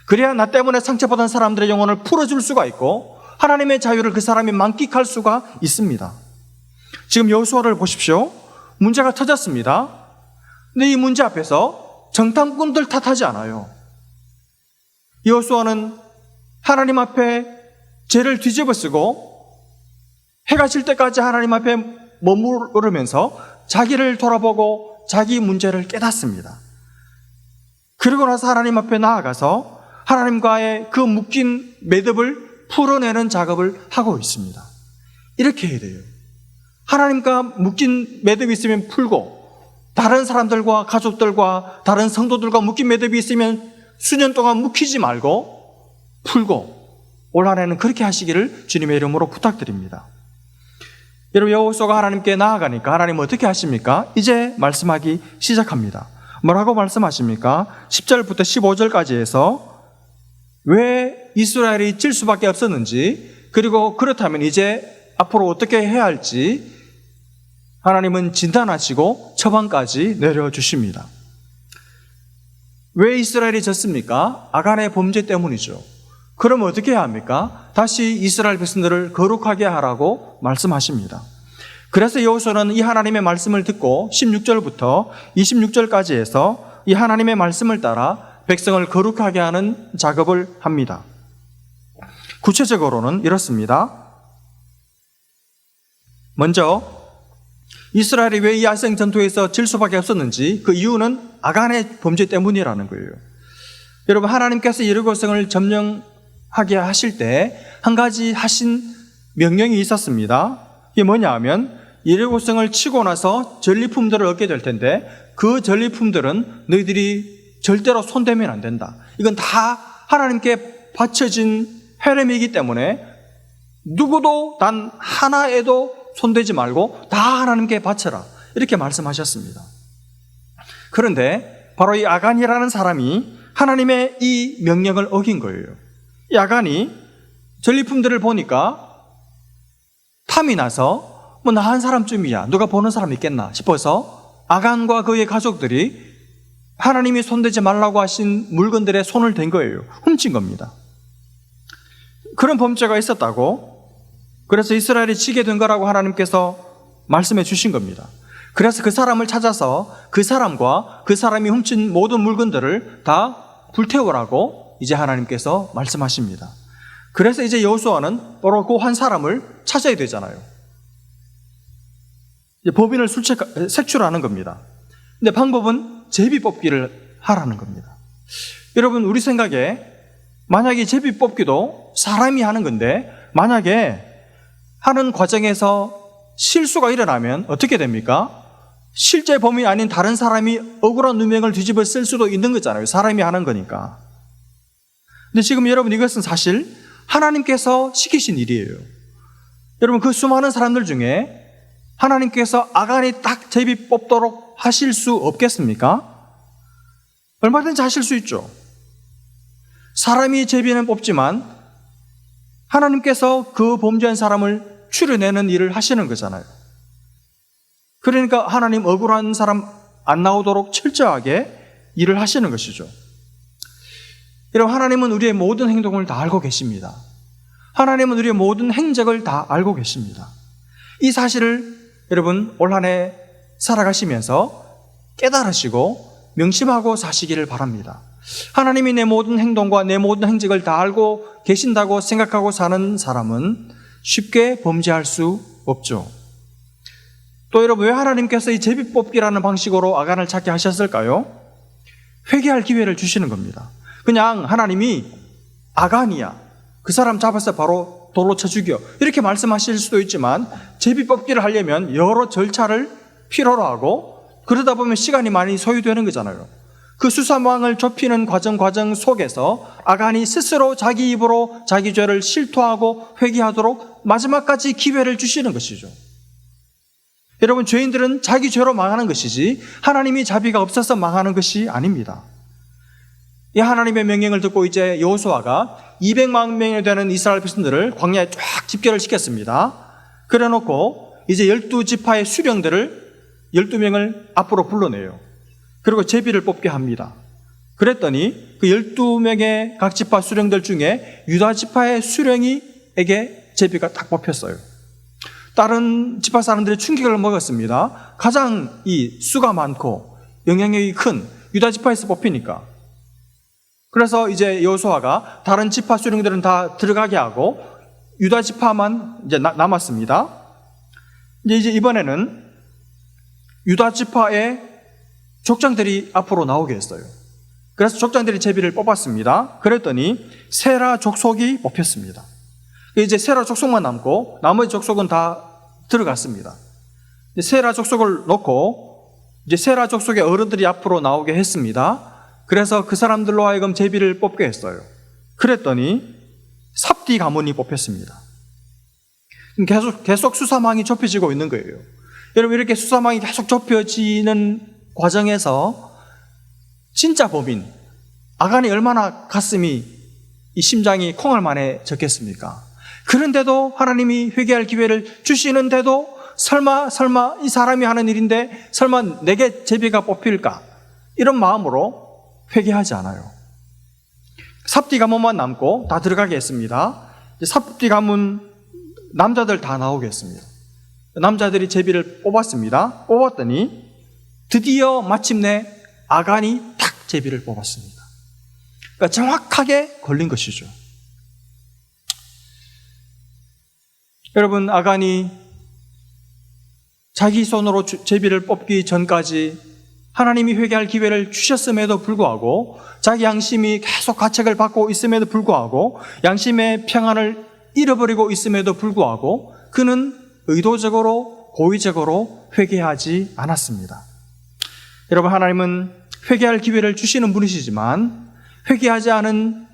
그래야 나 때문에 상처받은 사람들의 영혼을 풀어줄 수가 있고 하나님의 자유를 그 사람이 만끽할 수가 있습니다. 지금 여호수아를 보십시오. 문제가 터졌습니다. 근데 이 문제 앞에서 정탐꾼들 탓하지 않아요. 여호수아는 하나님 앞에 죄를 뒤집어 쓰고 해가 질 때까지 하나님 앞에 머무르면서 자기를 돌아보고 자기 문제를 깨닫습니다. 그리고 나서 하나님 앞에 나아가서 하나님과의 그 묶인 매듭을 풀어내는 작업을 하고 있습니다. 이렇게 해야 돼요. 하나님과 묶인 매듭이 있으면 풀고, 다른 사람들과 가족들과 다른 성도들과 묶인 매듭이 있으면 수년 동안 묶이지 말고 풀고, 올 한해는 그렇게 하시기를 주님의 이름으로 부탁드립니다. 여러분, 여호수아가 하나님께 나아가니까 하나님은 어떻게 하십니까? 이제 말씀하기 시작합니다. 뭐라고 말씀하십니까? 10절부터 15절까지 해서 왜 이스라엘이 질 수밖에 없었는지, 그리고 그렇다면 이제 앞으로 어떻게 해야 할지 하나님은 진단하시고 처방까지 내려주십니다. 왜 이스라엘이 졌습니까? 아간의 범죄 때문이죠. 그럼 어떻게 해야 합니까? 다시 이스라엘 백성들을 거룩하게 하라고 말씀하십니다. 그래서 여호수아는 이 하나님의 말씀을 듣고 16절부터 26절까지 해서 이 하나님의 말씀을 따라 백성을 거룩하게 하는 작업을 합니다. 구체적으로는 이렇습니다. 먼저 이스라엘이 왜 이 야생 전투에서 질 수밖에 없었는지, 그 이유는 아간의 범죄 때문이라는 거예요. 여러분, 하나님께서 여리고성을 점령하게 하실 때 한 가지 하신 명령이 있었습니다. 이게 뭐냐 하면, 여리고성을 치고 나서 전리품들을 얻게 될 텐데 그 전리품들은 너희들이 절대로 손대면 안 된다. 이건 다 하나님께 바쳐진 헤름이기 때문에 누구도 단 하나에도 손대지 말고 다 하나님께 바쳐라, 이렇게 말씀하셨습니다. 그런데 바로 이 아간이라는 사람이 하나님의 이 명령을 어긴 거예요. 이 아간이 전리품들을 보니까 탐이 나서 나 한 사람쯤이야, 누가 보는 사람 있겠나 싶어서 아간과 그의 가족들이 하나님이 손대지 말라고 하신 물건들에 손을 댄 거예요. 훔친 겁니다. 그런 범죄가 있었다고, 그래서 이스라엘이 지게 된 거라고 하나님께서 말씀해 주신 겁니다. 그래서 그 사람을 찾아서 그 사람과 그 사람이 훔친 모든 물건들을 다 불태우라고 이제 하나님께서 말씀하십니다. 그래서 이제 여호수아는 바로 그 한 사람을 찾아야 되잖아요. 이제 법인을 색출하는 겁니다. 근데 방법은 제비 뽑기를 하라는 겁니다. 여러분, 우리 생각에 만약에 제비 뽑기도 사람이 하는 건데 만약에 하는 과정에서 실수가 일어나면 어떻게 됩니까? 실제 범인이 아닌 다른 사람이 억울한 누명을 뒤집어 쓸 수도 있는 거잖아요. 사람이 하는 거니까. 근데 지금 여러분, 이것은 사실 하나님께서 시키신 일이에요. 여러분, 그 수많은 사람들 중에 하나님께서 아간이 딱 제비 뽑도록 하실 수 없겠습니까? 얼마든지 하실 수 있죠. 사람이 제비는 뽑지만 하나님께서 그 범죄한 사람을 추려내는 일을 하시는 거잖아요. 그러니까 하나님 억울한 사람 안 나오도록 철저하게 일을 하시는 것이죠. 여러분, 하나님은 우리의 모든 행동을 다 알고 계십니다. 하나님은 우리의 모든 행적을 다 알고 계십니다. 이 사실을 여러분, 올 한 해 살아가시면서 깨달으시고 명심하고 사시기를 바랍니다. 하나님이 내 모든 행동과 내 모든 행적을 다 알고 계신다고 생각하고 사는 사람은 쉽게 범죄할 수 없죠. 또 여러분, 왜 하나님께서 이 제비뽑기라는 방식으로 아간을 찾게 하셨을까요? 회개할 기회를 주시는 겁니다. 그냥 하나님이 아간이야, 그 사람 잡아서 바로 돌로 쳐 죽여, 이렇게 말씀하실 수도 있지만 제비뽑기를 하려면 여러 절차를 필요로 하고 그러다 보면 시간이 많이 소요되는 거잖아요. 그 수사망을 좁히는 과정 속에서 아간이 스스로 자기 입으로 자기 죄를 실토하고 회개하도록 마지막까지 기회를 주시는 것이죠. 여러분, 죄인들은 자기 죄로 망하는 것이지 하나님이 자비가 없어서 망하는 것이 아닙니다. 이 하나님의 명령을 듣고 이제 여호수아가 200만 명이 되는 이스라엘 백성들을 광야에 쫙 집결을 시켰습니다. 그래 놓고 이제 12지파의 수령들을 12명을 앞으로 불러내요. 그리고 제비를 뽑게 합니다. 그랬더니 그 12명의 각 지파 수령들 중에 유다 지파의 수령이에게 제비가 딱 뽑혔어요. 다른 지파 사람들이 충격을 먹었습니다. 가장 이 수가 많고 영향력이 큰 유다 지파에서 뽑히니까. 그래서 이제 여호수아가 다른 지파 수령들은 다 들어가게 하고 유다 지파만 이제 남았습니다. 이제 이번에는 유다 지파의 족장들이 앞으로 나오게 했어요. 그래서 족장들이 제비를 뽑았습니다. 그랬더니 세라 족속이 뽑혔습니다. 이제 세라 족속만 남고 나머지 족속은 다 들어갔습니다. 세라 족속을 놓고 이제 세라 족속의 어른들이 앞으로 나오게 했습니다. 그래서 그 사람들로 하여금 제비를 뽑게 했어요. 그랬더니 삽디 가문이 뽑혔습니다. 계속 수사망이 좁혀지고 있는 거예요. 여러분, 이렇게 수사망이 계속 좁혀지는 과정에서 진짜 범인 아간이 얼마나 가슴이 이 심장이 콩알만해졌겠습니까? 그런데도 하나님이 회개할 기회를 주시는데도 설마 이 사람이 하는 일인데 설마 내게 제비가 뽑힐까? 이런 마음으로 회개하지 않아요. 삽디 가문만 남고 다 들어가게 했습니다. 삽디 가문 남자들 다 나오게 했습니다. 남자들이 제비를 뽑았습니다. 뽑았더니 드디어 마침내 아간이 탁 제비를 뽑았습니다. 그러니까 정확하게 걸린 것이죠. 여러분, 아간이 자기 손으로 제비를 뽑기 전까지 하나님이 회개할 기회를 주셨음에도 불구하고 자기 양심이 계속 가책을 받고 있음에도 불구하고 양심의 평안을 잃어버리고 있음에도 불구하고 그는 의도적으로 고의적으로 회개하지 않았습니다. 여러분, 하나님은 회개할 기회를 주시는 분이시지만 회개하지 않은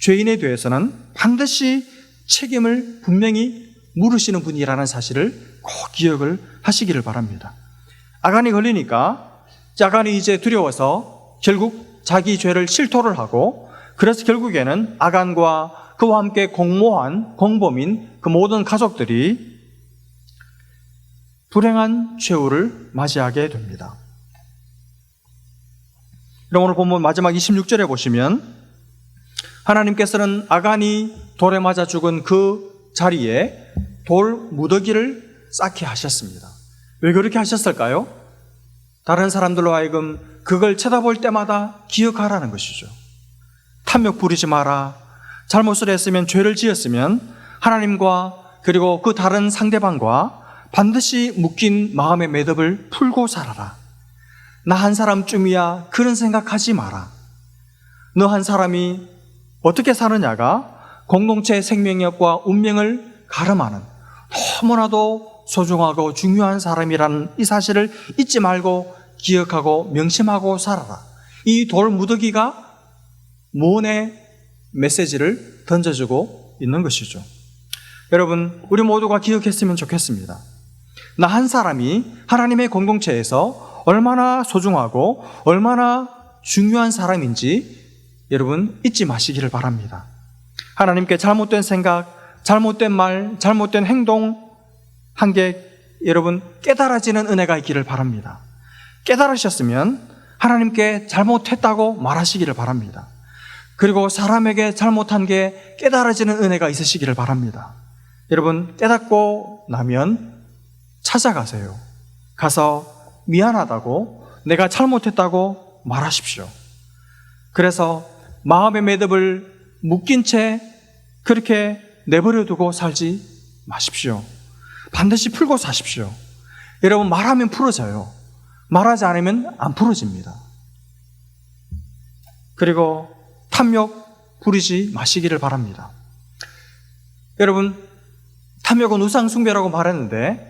죄인에 대해서는 반드시 책임을 분명히 물으시는 분이라는 사실을 꼭 기억을 하시기를 바랍니다. 아간이 걸리니까 아간이 이제 두려워서 결국 자기 죄를 실토를 하고 그래서 결국에는 아간과 그와 함께 공모한 공범인 그 모든 가족들이 불행한 최후를 맞이하게 됩니다. 오늘 본문 마지막 26절에 보시면 하나님께서는 아간이 돌에 맞아 죽은 그 자리에 돌 무더기를 쌓게 하셨습니다. 왜 그렇게 하셨을까요? 다른 사람들로 하여금 그걸 쳐다볼 때마다 기억하라는 것이죠. 탐욕 부리지 마라. 잘못을 했으면, 죄를 지었으면 하나님과 그리고 그 다른 상대방과 반드시 묶인 마음의 매듭을 풀고 살아라. 나 한 사람쯤이야 그런 생각하지 마라. 너 한 사람이 어떻게 사느냐가 공동체의 생명력과 운명을 가름하는 너무나도 소중하고 중요한 사람이라는 이 사실을 잊지 말고 기억하고 명심하고 살아라. 이 돌 무더기가 무언의 메시지를 던져주고 있는 것이죠. 여러분, 우리 모두가 기억했으면 좋겠습니다. 나 한 사람이 하나님의 공동체에서 얼마나 소중하고 얼마나 중요한 사람인지 여러분 잊지 마시기를 바랍니다. 하나님께 잘못된 생각, 잘못된 말, 잘못된 행동 한 게 여러분 깨달아지는 은혜가 있기를 바랍니다. 깨달으셨으면 하나님께 잘못했다고 말하시기를 바랍니다. 그리고 사람에게 잘못한 게 깨달아지는 은혜가 있으시기를 바랍니다. 여러분, 깨닫고 나면 찾아가세요. 가서 미안하다고, 내가 잘못했다고 말하십시오. 그래서 마음의 매듭을 묶인 채 그렇게 내버려 두고 살지 마십시오. 반드시 풀고 사십시오. 여러분, 말하면 풀어져요. 말하지 않으면 안 풀어집니다. 그리고 탐욕 부리지 마시기를 바랍니다. 여러분, 탐욕은 우상숭배라고 말했는데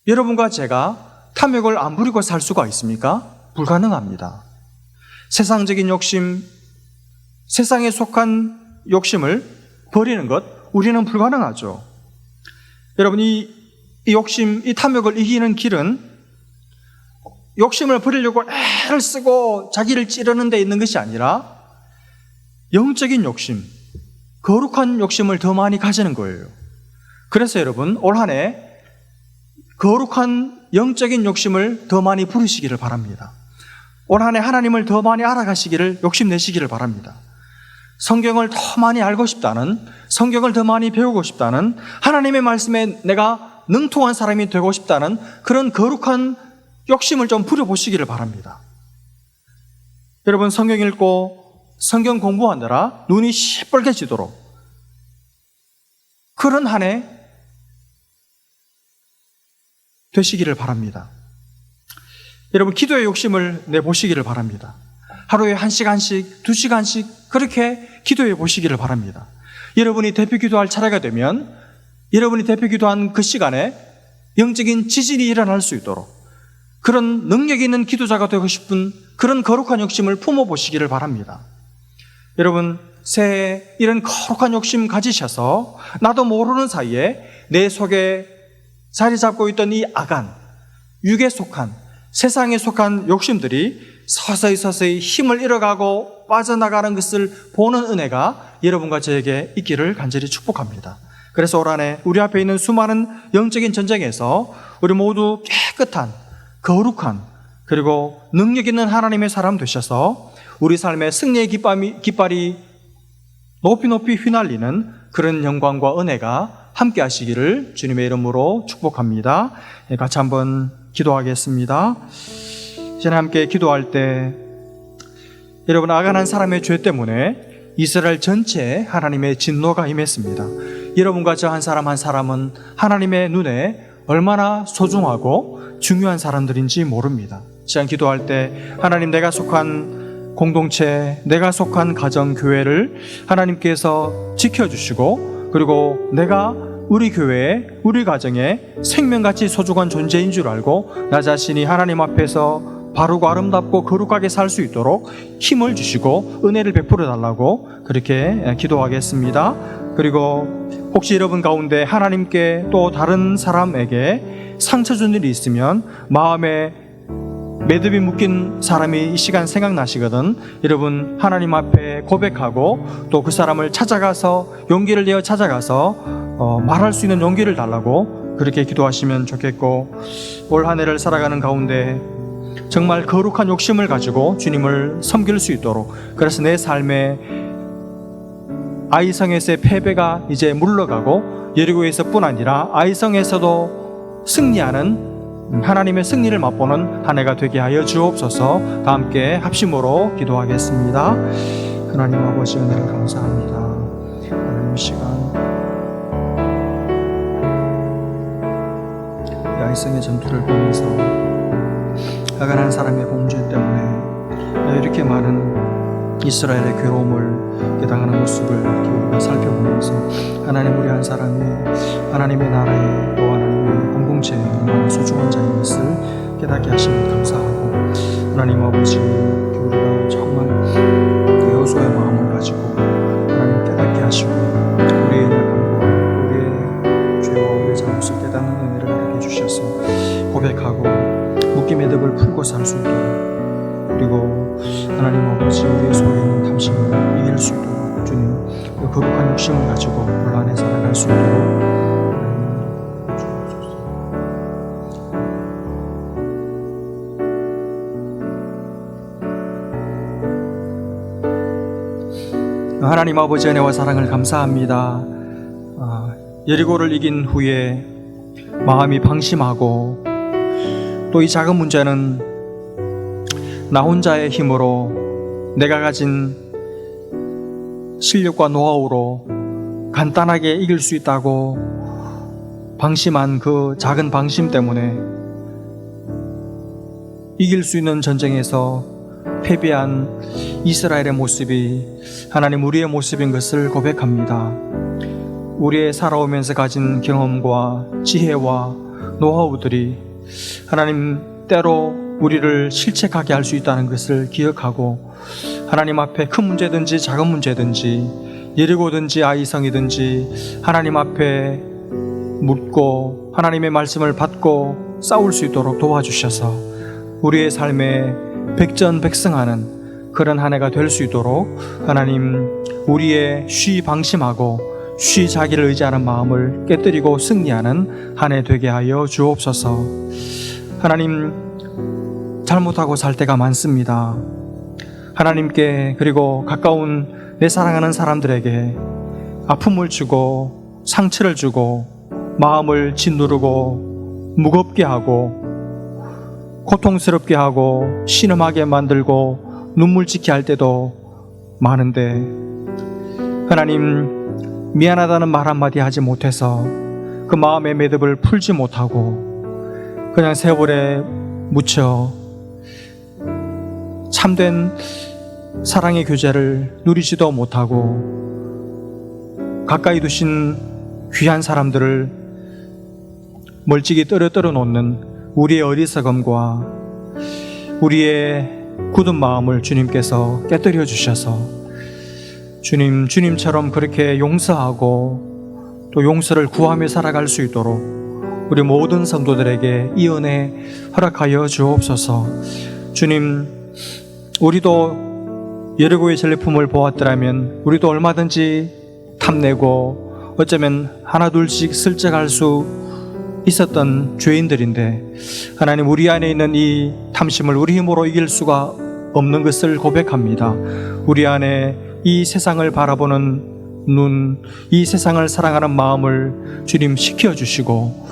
여러분과 제가 탐욕을 안 부리고 살 수가 있습니까? 불가능합니다. 세상적인 욕심, 세상에 속한 욕심을 버리는 것, 우리는 불가능하죠. 여러분, 이 욕심, 이 탐욕을 이기는 길은 욕심을 버리려고 애를 쓰고 자기를 찌르는 데 있는 것이 아니라 영적인 욕심, 거룩한 욕심을 더 많이 가지는 거예요. 그래서 여러분, 올 한 해 거룩한 영적인 욕심을 더 많이 부리시기를 바랍니다. 올 한 해 하나님을 더 많이 알아가시기를 욕심내시기를 바랍니다. 성경을 더 많이 알고 싶다는, 성경을 더 많이 배우고 싶다는, 하나님의 말씀에 내가 능통한 사람이 되고 싶다는 그런 거룩한 욕심을 좀 부려보시기를 바랍니다. 여러분 성경 읽고 성경 공부하느라 눈이 시뻘개지도록 그런 한 해 되시기를 바랍니다. 여러분 기도의 욕심을 내보시기를 바랍니다. 하루에 1시간씩 2시간씩 그렇게 기도해 보시기를 바랍니다. 여러분이 대표 기도할 차례가 되면 여러분이 대표 기도한 그 시간에 영적인 지진이 일어날 수 있도록 그런 능력 있는 기도자가 되고 싶은 그런 거룩한 욕심을 품어보시기를 바랍니다. 여러분 새해 이런 거룩한 욕심 가지셔서 나도 모르는 사이에 내 속에 자리 잡고 있던 이 악한, 육에 속한, 세상에 속한 욕심들이 서서히 힘을 잃어가고 빠져나가는 것을 보는 은혜가 여러분과 저에게 있기를 간절히 축복합니다. 그래서 올 한 해 우리 앞에 있는 수많은 영적인 전쟁에서 우리 모두 깨끗한, 거룩한, 그리고 능력 있는 하나님의 사람 되셔서 우리 삶의 승리의 깃발이 높이 휘날리는 그런 영광과 은혜가 함께 하시기를 주님의 이름으로 축복합니다. 같이 한번 기도하겠습니다. 이제 함께 기도할 때 여러분 악한 사람의 죄 때문에 이스라엘 전체에 하나님의 진노가 임했습니다. 여러분과 저 한 사람 한 사람은 하나님의 눈에 얼마나 소중하고 중요한 사람들인지 모릅니다. 시간 기도할 때 하나님 내가 속한 공동체, 내가 속한 가정, 교회를 하나님께서 지켜주시고 그리고 내가 우리 교회에 우리 가정에 생명같이 소중한 존재인 줄 알고 나 자신이 하나님 앞에서 바르고 아름답고 거룩하게 살 수 있도록 힘을 주시고 은혜를 베풀어 달라고 그렇게 기도하겠습니다. 그리고 혹시 여러분 가운데 하나님께 또 다른 사람에게 상처 준 일이 있으면 마음에 매듭이 묶인 사람이 이 시간 생각나시거든 여러분 하나님 앞에 고백하고 또 그 사람을 찾아가서 용기를 내어 찾아가서 말할 수 있는 용기를 달라고 그렇게 기도하시면 좋겠고 올 한 해를 살아가는 가운데 정말 거룩한 욕심을 가지고 주님을 섬길 수 있도록 그래서 내 삶에 아이성에서의 패배가 이제 물러가고 여리고에서뿐 아니라 아이성에서도 승리하는 하나님의 승리를 맛보는 한 해가 되게 하여 주옵소서. 다 함께 합심으로 기도하겠습니다. 하나님 아버지 은혜를 감사합니다. 하나님 시간 이 아이성의 전투를 보면서 악한 사람의 범죄 때문에 이렇게 많은 이스라엘의 괴로움을 당하는 모습을 우리가 살펴보면서 하나님 우리 한 사람이 하나님의 나라에 또 하나님의 공동체에 얼마나 소중한 자인 것을 깨닫게 하시면 감사하고 하나님 아버지 우리가 정말 그 여호수아의 마음을 가지고 하나님 깨닫게 하시고 우리의 약함과 우리의 죄와 우리의 잘못을 깨닫는 은혜를 가르쳐 주셔서 고백하고 묶임의 듭을 풀고 살 수 있도록 그리고 하나님 아버지 우리의 속에 있는 탐심을 이길 수 있도록 주님 그 거룩한 욕심을 가지고 올 한 해 살아갈 수 있도록 하나님 주옵소서. 하나님 아버지 은혜와 사랑을 감사합니다. 여리고를 이긴 후에 마음이 방심하고 또 이 작은 문제는 나 혼자의 힘으로 내가 가진 실력과 노하우로 간단하게 이길 수 있다고 방심한 그 작은 방심 때문에 이길 수 있는 전쟁에서 패배한 이스라엘의 모습이 하나님 우리의 모습인 것을 고백합니다. 우리의 살아오면서 가진 경험과 지혜와 노하우들이 하나님 때로 우리를 실책하게 할 수 있다는 것을 기억하고 하나님 앞에 큰 문제든지 작은 문제든지 여리고든지 아이성이든지 하나님 앞에 묻고 하나님의 말씀을 받고 싸울 수 있도록 도와주셔서 우리의 삶에 백전백승하는 그런 한 해가 될 수 있도록 하나님 우리의 쉬 방심하고 쉬 자기를 의지하는 마음을 깨뜨리고 승리하는 한 해 되게 하여 주옵소서. 하나님 잘못하고 살 때가 많습니다. 하나님께 그리고 가까운 내 사랑하는 사람들에게 아픔을 주고 상처를 주고 마음을 짓누르고 무겁게 하고 고통스럽게 하고 신음하게 만들고 눈물 짓게 할 때도 많은데 하나님, 미안하다는 말 한마디 하지 못해서 그 마음의 매듭을 풀지 못하고 그냥 세월에 묻혀 참된 사랑의 교제를 누리지도 못하고 가까이 두신 귀한 사람들을 멀찍이 떨어뜨려 놓는 우리의 어리석음과 우리의 굳은 마음을 주님께서 깨뜨려 주셔서 주님처럼 그렇게 용서하고 또 용서를 구하며 살아갈 수 있도록 우리 모든 성도들에게 이 은혜 허락하여 주옵소서. 주님, 우리도 여리고의 전리품을 보았더라면 우리도 얼마든지 탐내고 어쩌면 하나둘씩 슬쩍할 수 있었던 죄인들인데 하나님, 우리 안에 있는 이 탐심을 우리 힘으로 이길 수가 없는 것을 고백합니다. 우리 안에 이 세상을 바라보는 눈, 이 세상을 사랑하는 마음을 주님 식혀주시고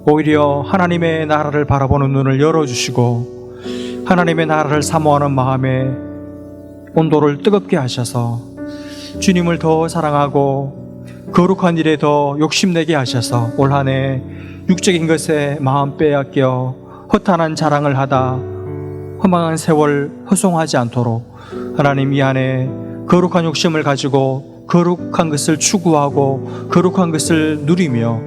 오히려 하나님의 나라를 바라보는 눈을 열어주시고 하나님의 나라를 사모하는 마음의 온도를 뜨겁게 하셔서 주님을 더 사랑하고 거룩한 일에 더 욕심내게 하셔서 올 한 해 육적인 것에 마음 빼앗겨 허탄한 자랑을 하다 허망한 세월 허송하지 않도록 하나님, 이 안에 거룩한 욕심을 가지고 거룩한 것을 추구하고 거룩한 것을 누리며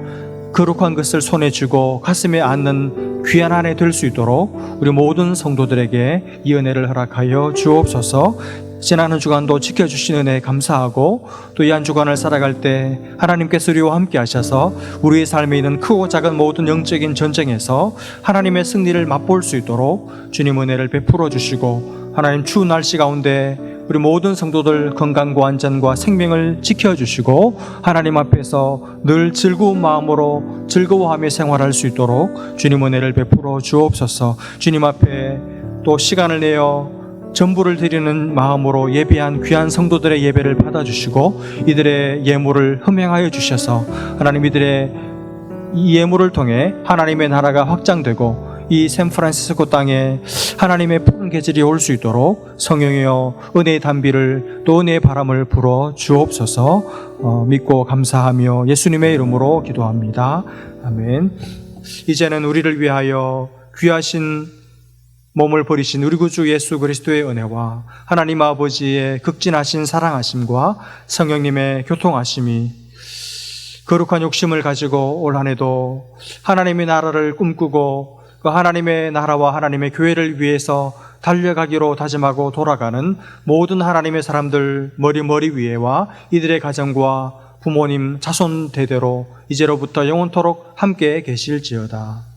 거룩한 것을 손에 쥐고 가슴에 안는 귀한 한 해 될 수 있도록 우리 모든 성도들에게 이 은혜를 허락하여 주옵소서. 지난 한 주간도 지켜주신 은혜에 감사하고 또 이 한 주간을 살아갈 때 하나님께서 우리와 함께 하셔서 우리의 삶에 있는 크고 작은 모든 영적인 전쟁에서 하나님의 승리를 맛볼 수 있도록 주님 은혜를 베풀어 주시고 하나님, 추운 날씨 가운데 우리 모든 성도들 건강과 안전과 생명을 지켜주시고 하나님 앞에서 늘 즐거운 마음으로 즐거워하며 생활할 수 있도록 주님 은혜를 베풀어 주옵소서. 주님 앞에 또 시간을 내어 전부를 드리는 마음으로 예배한 귀한 성도들의 예배를 받아주시고 이들의 예물을 흠행하여 주셔서 하나님, 이들의 이 예물을 통해 하나님의 나라가 확장되고 이 샌프란시스코 땅에 하나님의 푸른 계절이 올 수 있도록 성령이여 은혜의 단비를 또 은혜의 바람을 불어 주옵소서. 믿고 감사하며 예수님의 이름으로 기도합니다. 아멘. 이제는 우리를 위하여 귀하신 몸을 버리신 우리 구주 예수 그리스도의 은혜와 하나님 아버지의 극진하신 사랑하심과 성령님의 교통하심이 거룩한 욕심을 가지고 올 한 해도 하나님의 나라를 꿈꾸고 그 하나님의 나라와 하나님의 교회를 위해서 달려가기로 다짐하고 돌아가는 모든 하나님의 사람들 머리 위에와 이들의 가정과 부모님 자손 대대로 이제로부터 영원토록 함께 계실지어다.